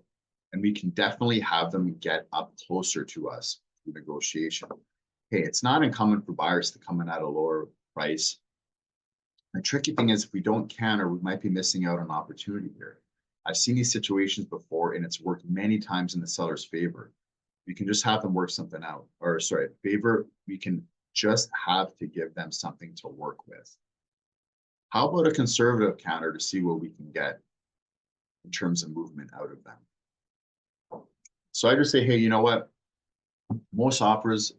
Speaker 1: and we can definitely have them get up closer to us through negotiation. Hey, it's not uncommon for buyers to come in at a lower price. The tricky thing is if we don't counter, we might be missing out on opportunity here. I've seen these situations before, and it's worked many times in the seller's favor. We can just have them work something out, or sorry, favor, we can just have to give them something to work with. How about a conservative counter to see what we can get in terms of movement out of them? So I just say, hey, you know what? Most offers,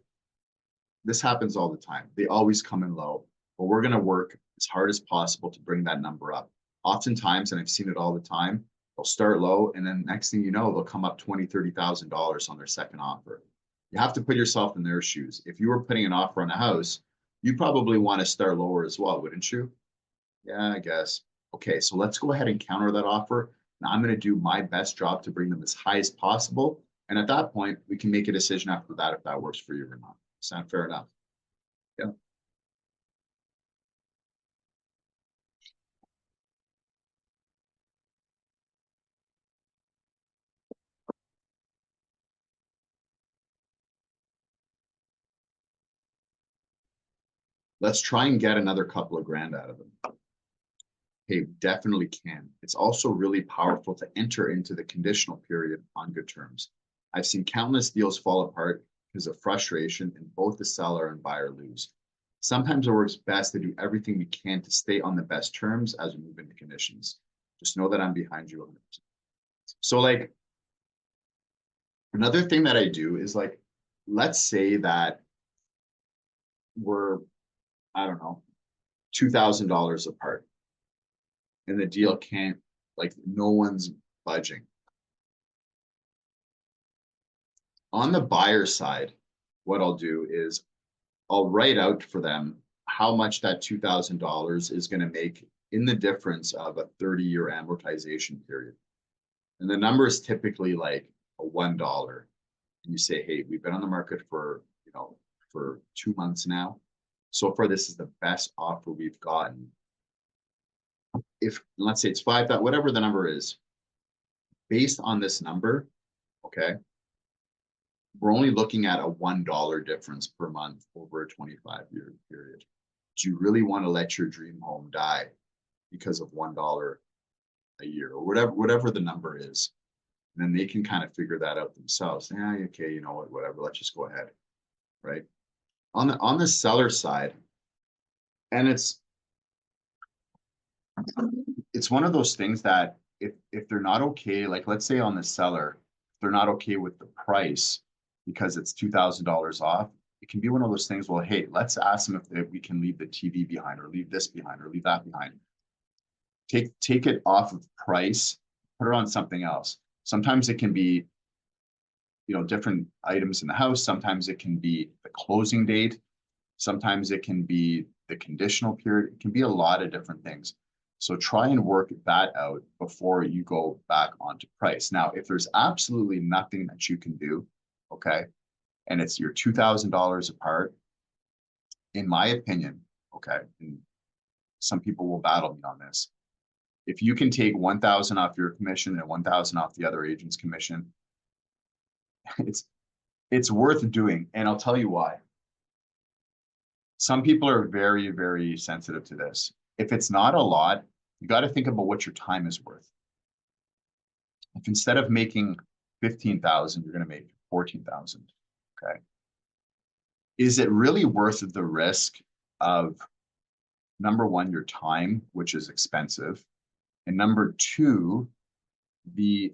Speaker 1: this happens all the time. They always come in low, but we're going to work as hard as possible to bring that number up. Oftentimes, and I've seen it all the time, they'll start low, and then next thing you know, they'll come up $20,000, $30,000 on their second offer. You have to put yourself in their shoes. If you were putting an offer on a house, you probably want to start lower as well, wouldn't you? Yeah, I guess. Okay, so let's go ahead and counter that offer. And I'm going to do my best job to bring them as high as possible. And at that point, we can make a decision after that if that works for you or not. Sound fair enough? Yeah. Let's try and get another couple of grand out of them. Hey, definitely can. It's also really powerful to enter into the conditional period on good terms. I've seen countless deals fall apart because of frustration, and both the seller and buyer lose. Sometimes it works best to do everything we can to stay on the best terms as we move into conditions. Just know that I'm behind you 100%. So like, another thing that I do is like, let's say that we're, I don't know, $2,000 apart, and the deal can't, like, no one's budging. On the buyer side, what I'll do is I'll write out for them how much that $2,000 is going to make in the difference of a 30-year amortization period. And the number is typically like a $1. And you say, hey, we've been on the market for 2 months now. So far, this is the best offer we've gotten. If let's say it's 5,000, whatever the number is, based on this number, okay, we're only looking at a $1 difference per month over a 25-year period. Do you really want to let your dream home die because of $1 a year or whatever the number is? And then they can kind of figure that out themselves. Yeah, okay, you know what, whatever, let's just go ahead, right? On the seller side, and it's one of those things that if they're not okay, like let's say on the seller, if they're not okay with the price because it's $2,000 off, it can be one of those things. Well, hey, let's ask them if we can leave the TV behind, or leave this behind, or leave that behind. Take it off of price, put it on something else. Sometimes it can be, you know, different items in the house. Sometimes it can be the closing date. Sometimes it can be the conditional period. It can be a lot of different things. So try and work that out before you go back onto price. Now, if there's absolutely nothing that you can do, okay, and it's your $2,000 apart, in my opinion, okay, and some people will battle me on this. If you can take 1,000 off your commission and 1,000 off the other agent's commission, it's worth doing. And I'll tell you why. Some people are very, very sensitive to this. If it's not a lot, you got to think about what your time is worth. If instead of making 15,000, you're going to make 14,000, okay? Is it really worth the risk of, number one, your time, which is expensive, and number two, the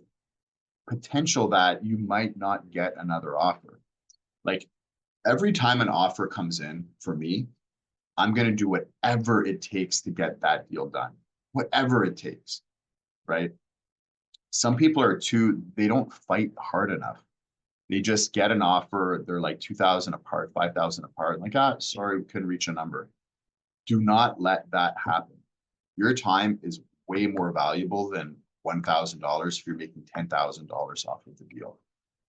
Speaker 1: potential that you might not get another offer? Like every time an offer comes in for me, I'm going to do whatever it takes to get that deal done, whatever it takes, right? Some people are they don't fight hard enough. They just get an offer. They're like 2,000 apart, 5,000 apart. Like, sorry, we couldn't reach a number. Do not let that happen. Your time is way more valuable than $1,000 if you're making $10,000 off of the deal.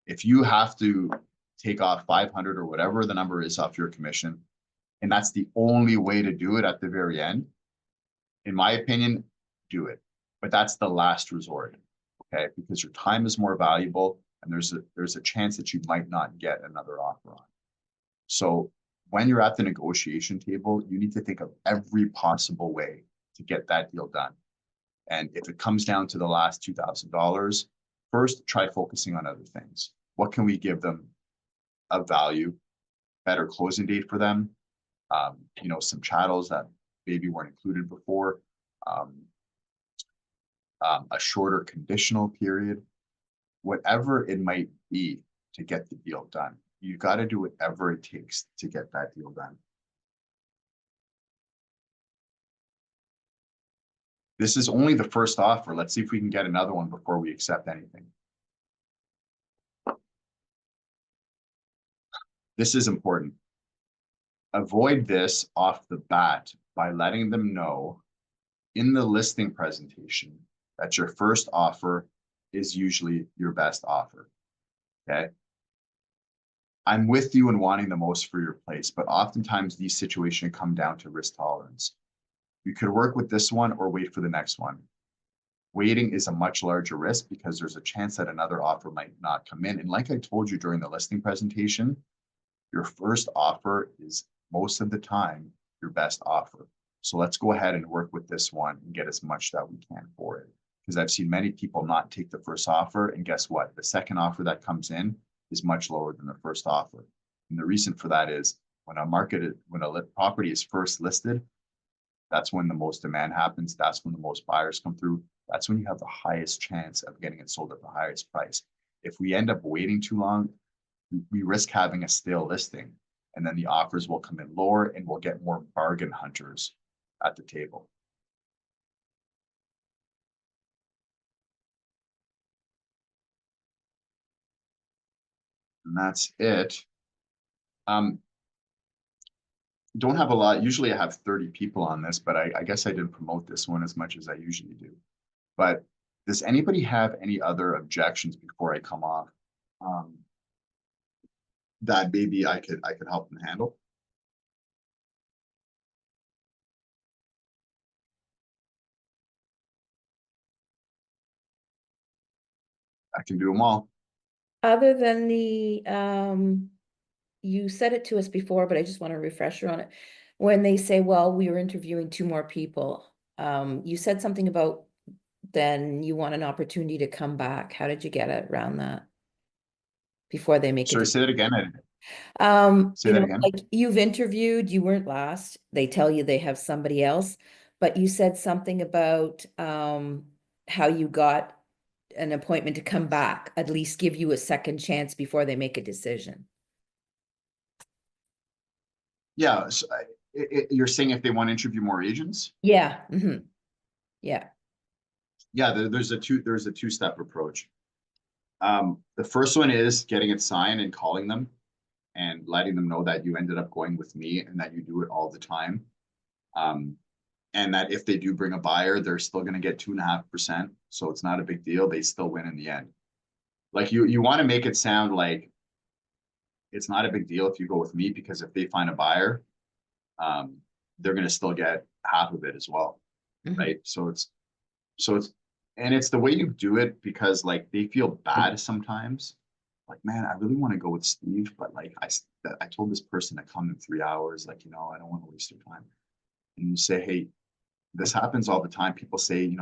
Speaker 1: If you have to take off 500 or whatever the number is off your commission, and that's the only way to do it at the very end, in my opinion, do it. But that's the last resort, okay? Because your time is more valuable, and there's a chance that you might not get another offer on. So when you're at the negotiation table, you need to think of every possible way to get that deal done. And if it comes down to the last $2,000, first try focusing on other things. What can we give them of value? Better closing date for them. You know, some chattels that maybe weren't included before. A shorter conditional period. Whatever it might be to get the deal done. You got to do whatever it takes to get that deal done. This is only the first offer. Let's see if we can get another one before we accept anything. This is important. Avoid this off the bat by letting them know in the listing presentation that your first offer is usually your best offer, okay? I'm with you in wanting the most for your place, but oftentimes these situations come down to risk tolerance. You could work with this one or wait for the next one. Waiting is a much larger risk because there's a chance that another offer might not come in. And like I told you during the listing presentation, your first offer is most of the time your best offer. So let's go ahead and work with this one and get as much that we can for it. Because I've seen many people not take the first offer, and guess what? The second offer that comes in is much lower than the first offer. And the reason for that is when a property is first listed, that's when the most demand happens. That's when the most buyers come through. That's when you have the highest chance of getting it sold at the highest price. If we end up waiting too long, we risk having a stale listing, and then the offers will come in lower and we'll get more bargain hunters at the table. And that's it. Don't have a lot. Usually I have 30 people on this, but I guess I didn't promote this one as much as I usually do. But does anybody have any other objections before I come off? That maybe I could help them handle? I can do them all.
Speaker 2: Other than the, you said it to us before, but I just want a refresher on it. When they say, well, we were interviewing two more people, you said something about then you want an opportunity to come back. How did you get it around that before they make a
Speaker 1: Sorry,
Speaker 2: decision?
Speaker 1: say that again. Say that again.
Speaker 2: Like you've interviewed, you weren't last. They tell you they have somebody else, but you said something about how you got an appointment to come back, at least give you a second chance before they make a decision.
Speaker 1: Yeah. So you're saying if they want to interview more agents?
Speaker 2: Yeah. Yeah.
Speaker 1: Yeah, there's a two-step approach. The first one is getting it signed and calling them and letting them know that you ended up going with me and that you do it all the time. Um, and that if they do bring a buyer, they're still going to get 2.5%. So it's not a big deal. They still win in the end. Like you want to make it sound like it's not a big deal if you go with me, because if they find a buyer, um, they're going to still get half of it as well.
Speaker 2: Mhm.
Speaker 1: Right. So it's, and it's the way you do it, because like they feel bad sometimes. Like, man, I really want to go with Steve, but like I told this person to come in 3 hours. Like, I don't want to waste your time. And you say, hey, this happens all the time. People say,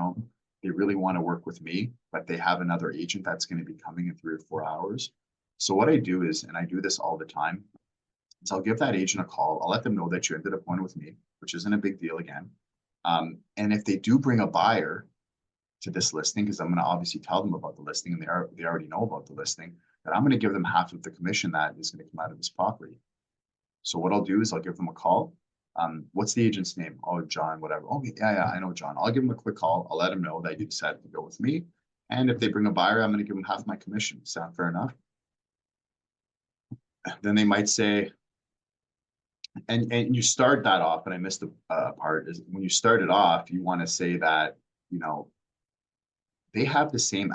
Speaker 1: they really want to work with me, but they have another agent that's going to be coming in 3 or 4 hours. So what I do is, and I do this all the time, is I'll give that agent a call. I'll let them know that you ended up going with me, which isn't a big deal again. And if they do bring a buyer to this listing, because I'm going to obviously tell them about the listing, and they already know about the listing, that I'm going to give them half of the commission that is going to come out of this property. So what I'll do is I'll give them a call. What's the agent's name? Oh, John, whatever. Oh, yeah, I know John. I'll give them a quick call. I'll let them know that you decided to go with me. And if they bring a buyer, I'm going to give them half my commission. Sound fair enough? Then they might say, and you start that off, and I missed the part, is when you start it off, you want to say that, you know, they have the same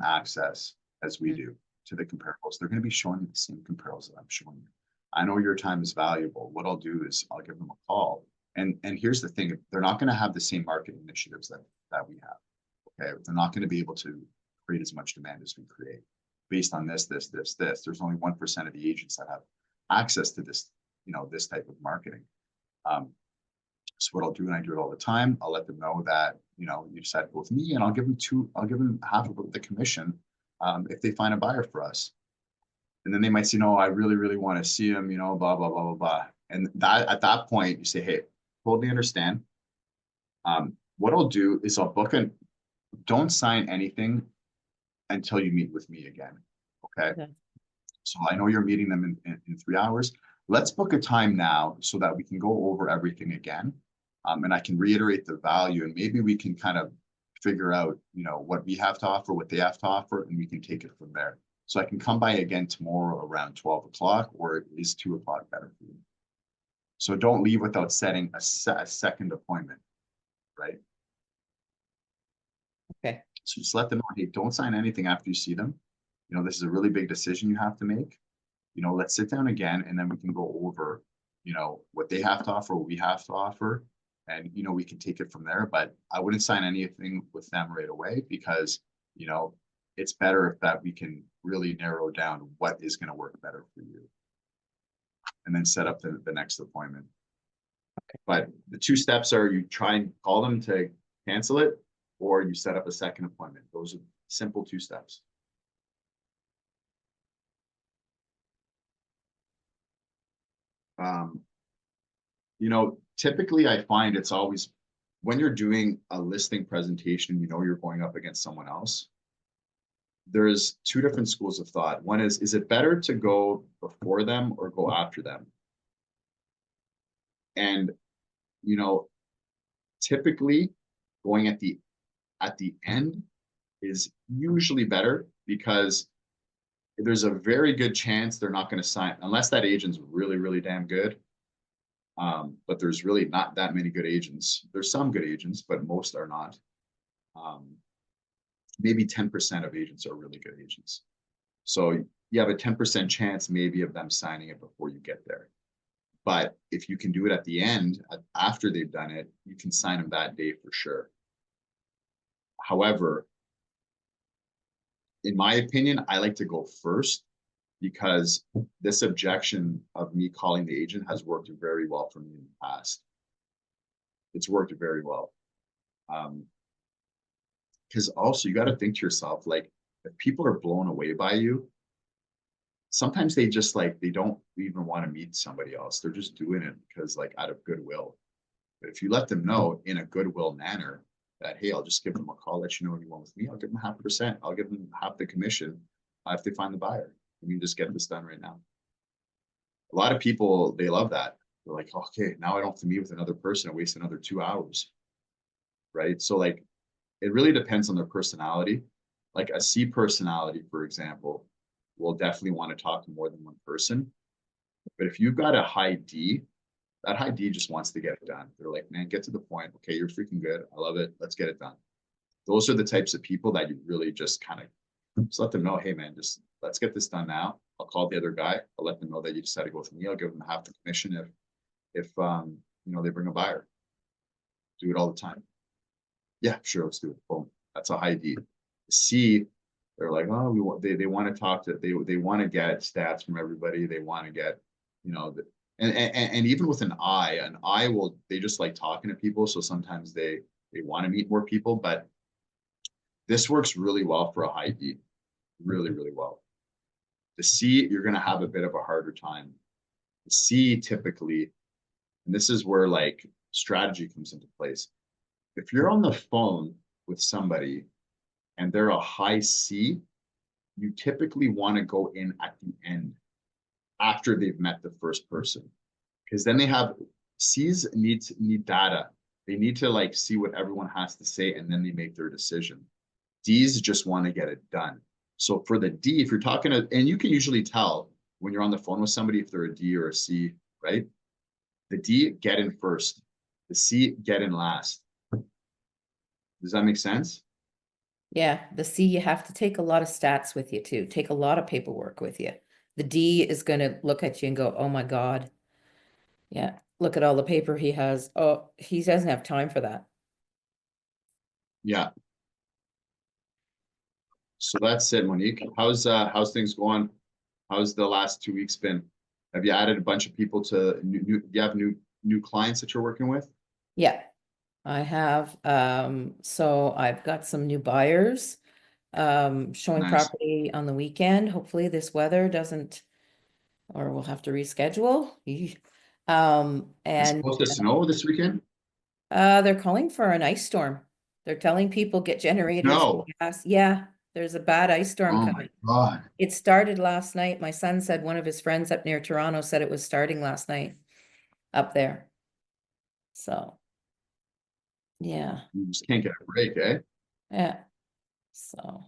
Speaker 1: access as we
Speaker 2: Mhm.
Speaker 1: do to the comparables. They're going to be showing you the same comparables that I'm showing you. I know your time is valuable. What I'll do is I'll give them a call. And here's the thing, they're not going to have the same marketing initiatives that we have. Okay. They're not going to be able to create as much demand as we create based on this. There's only 1% of the agents that have access to this, this type of marketing. Um, so what I'll do, and I do it all the time, I'll let them know that, you decided to go with me, and I'll give them half of the commission if they find a buyer for us. And then they might say, no, I really, really want to see him, blah, blah, blah, blah, blah. And that at that point, you say, hey, totally understand. What I'll do is I'll don't sign anything until you meet with me again. Okay.
Speaker 2: Okay.
Speaker 1: So I know you're meeting them in 3 hours. Let's book a time now so that we can go over everything again. And I can reiterate the value, and maybe we can kind of figure out, what we have to offer, what they have to offer, and we can take it from there. So I can come by again tomorrow around 12 o'clock, or is 2 o'clock better for you? So don't leave without setting a second appointment, right?
Speaker 2: Okay.
Speaker 1: So just let them know, hey, don't sign anything after you see them. This is a really big decision you have to make. Let's sit down again, and then we can go over, what they have to offer, what we have to offer, and, we can take it from there. But I wouldn't sign anything with them right away, because, it's better if that we can really narrow down what is going to work better for you, and then set up the next appointment. But the two steps are, you try and call them to cancel it, or you set up a second appointment. Those are simple two steps. Um, typically I find it's always when you're doing a listing presentation, you're going up against someone else. There's two different schools of thought. One is it better to go before them or go after them? And, you know, typically going at the end is usually better, because there's a very good chance they're not going to sign unless that agent's really, really damn good. But there's really not that many good agents. There's some good agents, but most are not. Um, Maybe 10% of agents are really good agents. So you have a 10% chance maybe of them signing it before you get there. But if you can do it at the end, after they've done it, you can sign them that day for sure. However, in my opinion, I like to go first because this objection of me calling the agent has worked very well for me in the past. It's worked very well. Because also you got to think to yourself, like, if people are blown away by you, sometimes they just like they don't even want to meet somebody else. They're just doing it because like out of goodwill. But if you let them know in a goodwill manner that, hey, I'll just give them a call, let you know when you want with me, I'll give them 0.5%. I'll give them half the commission if they find the buyer. We can just get this done right now. A lot of people, they love that. They're like, okay, now I don't have to meet with another person and waste another 2 hours. Right. So like it really depends on their personality. Like a C personality, for example, will definitely want to talk to more than one person. But if you've got a high D, that high D just wants to get it done. They're like, man, get to the point. Okay, you're freaking good. I love it. Let's get it done. Those are the types of people that you really just kind of just let them know, hey man, just let's get this done now. I'll call the other guy. I'll let them know that you decided to go with me. I'll give them half the commission if they bring a buyer. Do it all the time. Yeah, sure, let's do it. Boom. That's a high D. C, they're like, oh, they want to talk to they want to get stats from everybody. They want to get, and even with an I will they just like talking to people. So sometimes they want to meet more people, but this works really well for a high D. Really, really well. The C, you're gonna have a bit of a harder time. The C typically, and this is where like strategy comes into place. If you're on the phone with somebody and they're a high C, you typically want to go in at the end after they've met the first person. Because then they have C's need data. They need to like see what everyone has to say and then they make their decision. D's just want to get it done. So for the D, if you're talking to, and you can usually tell when you're on the phone with somebody if they're a D or a C, right? The D, get in first. The C, get in last. Does that make sense?
Speaker 2: Yeah, the C, you have to take a lot of stats with you too. Take a lot of paperwork with you. The D is going to look at you and go, oh my God. Yeah, look at all the paper he has. Oh, he doesn't have time for that.
Speaker 1: Yeah. So that's it, Monique. How's things going? How's the last 2 weeks been? Have you added a bunch of people to do you have new clients that you're working with?
Speaker 2: Yeah, I have. So I've got some new buyers showing
Speaker 1: Nice.
Speaker 2: property on the weekend. Hopefully this weather doesn't, or we'll have to reschedule. Eesh.
Speaker 1: It's
Speaker 2: And
Speaker 1: supposed to snow this weekend?
Speaker 2: they're calling for an ice storm. They're telling people get generators,
Speaker 1: No.
Speaker 2: gas. Yeah, there's a bad ice storm
Speaker 1: Oh my
Speaker 2: coming.
Speaker 1: God.
Speaker 2: It started last night. My son said one of his friends up near Toronto said it was starting last night up there. So, yeah,
Speaker 1: You just can't get a break, eh?
Speaker 2: yeah. So,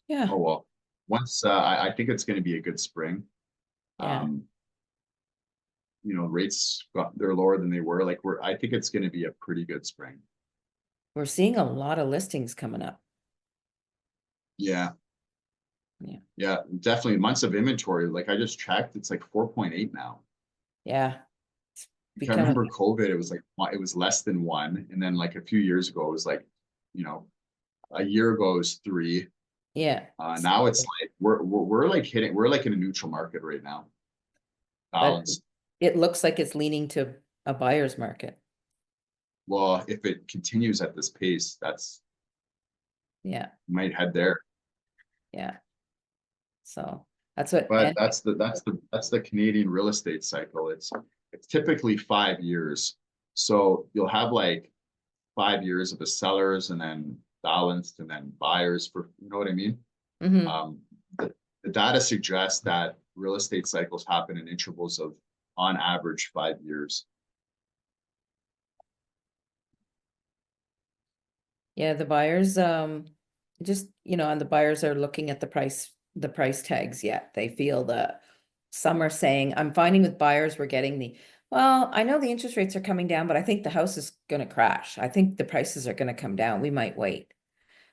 Speaker 2: yeah,
Speaker 1: Oh well. Once I think it's going to be a good spring.
Speaker 2: yeah.
Speaker 1: Um, they're lower than they were. I think it's going to be a pretty good spring.
Speaker 2: We're seeing a lot of listings coming up.
Speaker 1: Yeah.
Speaker 2: Yeah,
Speaker 1: Yeah, definitely months of inventory. Like I just checked, it's like 4.8 now.
Speaker 2: yeah. It's
Speaker 1: I
Speaker 2: becoming,
Speaker 1: remember COVID, it was less than one. And then like a few years ago, it was like, you know, a year ago it was three.
Speaker 2: yeah.
Speaker 1: Now it's like we're like in a neutral market right now.
Speaker 2: But
Speaker 1: Balanced.
Speaker 2: it looks like it's leaning to a buyer's market.
Speaker 1: Well, if it continues at this pace, that's
Speaker 2: Yeah,
Speaker 1: might head there.
Speaker 2: yeah. So that's what,
Speaker 1: But
Speaker 2: and
Speaker 1: that's the Canadian real estate cycle. It's typically 5 years. So you'll have like 5 years of the sellers and then balanced and then buyers for, you know what I mean?
Speaker 2: mhm.
Speaker 1: Um, the data suggests that real estate cycles happen in intervals of on average 5 years.
Speaker 2: Yeah, the buyers, just, and the buyers are looking at the price tags yet. They feel that some are saying, I'm finding with buyers, we're getting well, I know the interest rates are coming down, but I think the house is going to crash. I think the prices are going to come down. We might wait.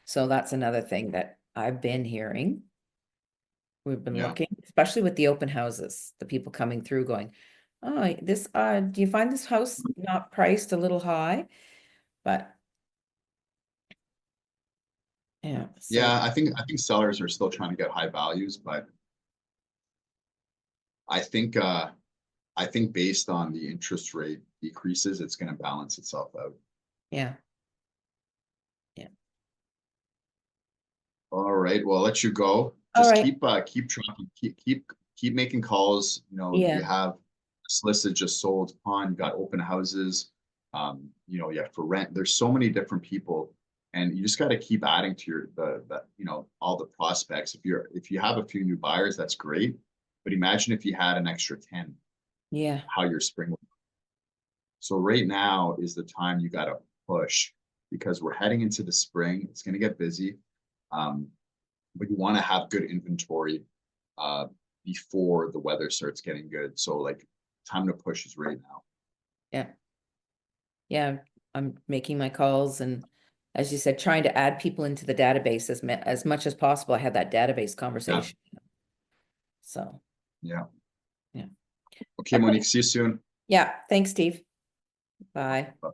Speaker 2: So that's another thing that I've been hearing. We've been
Speaker 1: Yeah.
Speaker 2: looking, especially with the open houses, the people coming through going, oh, do you find this house not priced a little high? But yeah. Yeah. So,
Speaker 1: Yeah, I think sellers are still trying to get high values, but I think based on the interest rate decreases, it's gonna balance itself out.
Speaker 2: yeah.
Speaker 1: All right, well, I'll let you go.
Speaker 2: All
Speaker 1: Just
Speaker 2: right.
Speaker 1: keep trying, keep making calls. You know, you
Speaker 2: Yeah.
Speaker 1: have solicit just sold on, you got open houses. You know, yeah, for rent. There's so many different people, and you just got to keep adding to your you know, all the prospects. If you have a few new buyers, that's great. But imagine if you had an extra 10,
Speaker 2: Yeah.
Speaker 1: how your spring would. So right now is the time you got to push because we're heading into the spring. It's going to get busy. Um, but you want to have good inventory uh, before the weather starts getting good. So like time to push is right now.
Speaker 2: Yeah. Yeah. I'm making my calls and, as you said, trying to add people into the database as much as possible. I had that database
Speaker 1: Yeah.
Speaker 2: conversation. So,
Speaker 1: Yeah.
Speaker 2: yeah.
Speaker 1: Okay,
Speaker 2: Okay.
Speaker 1: Monique, see you soon.
Speaker 2: Yeah. Thanks, Steve. Bye.
Speaker 1: Bye.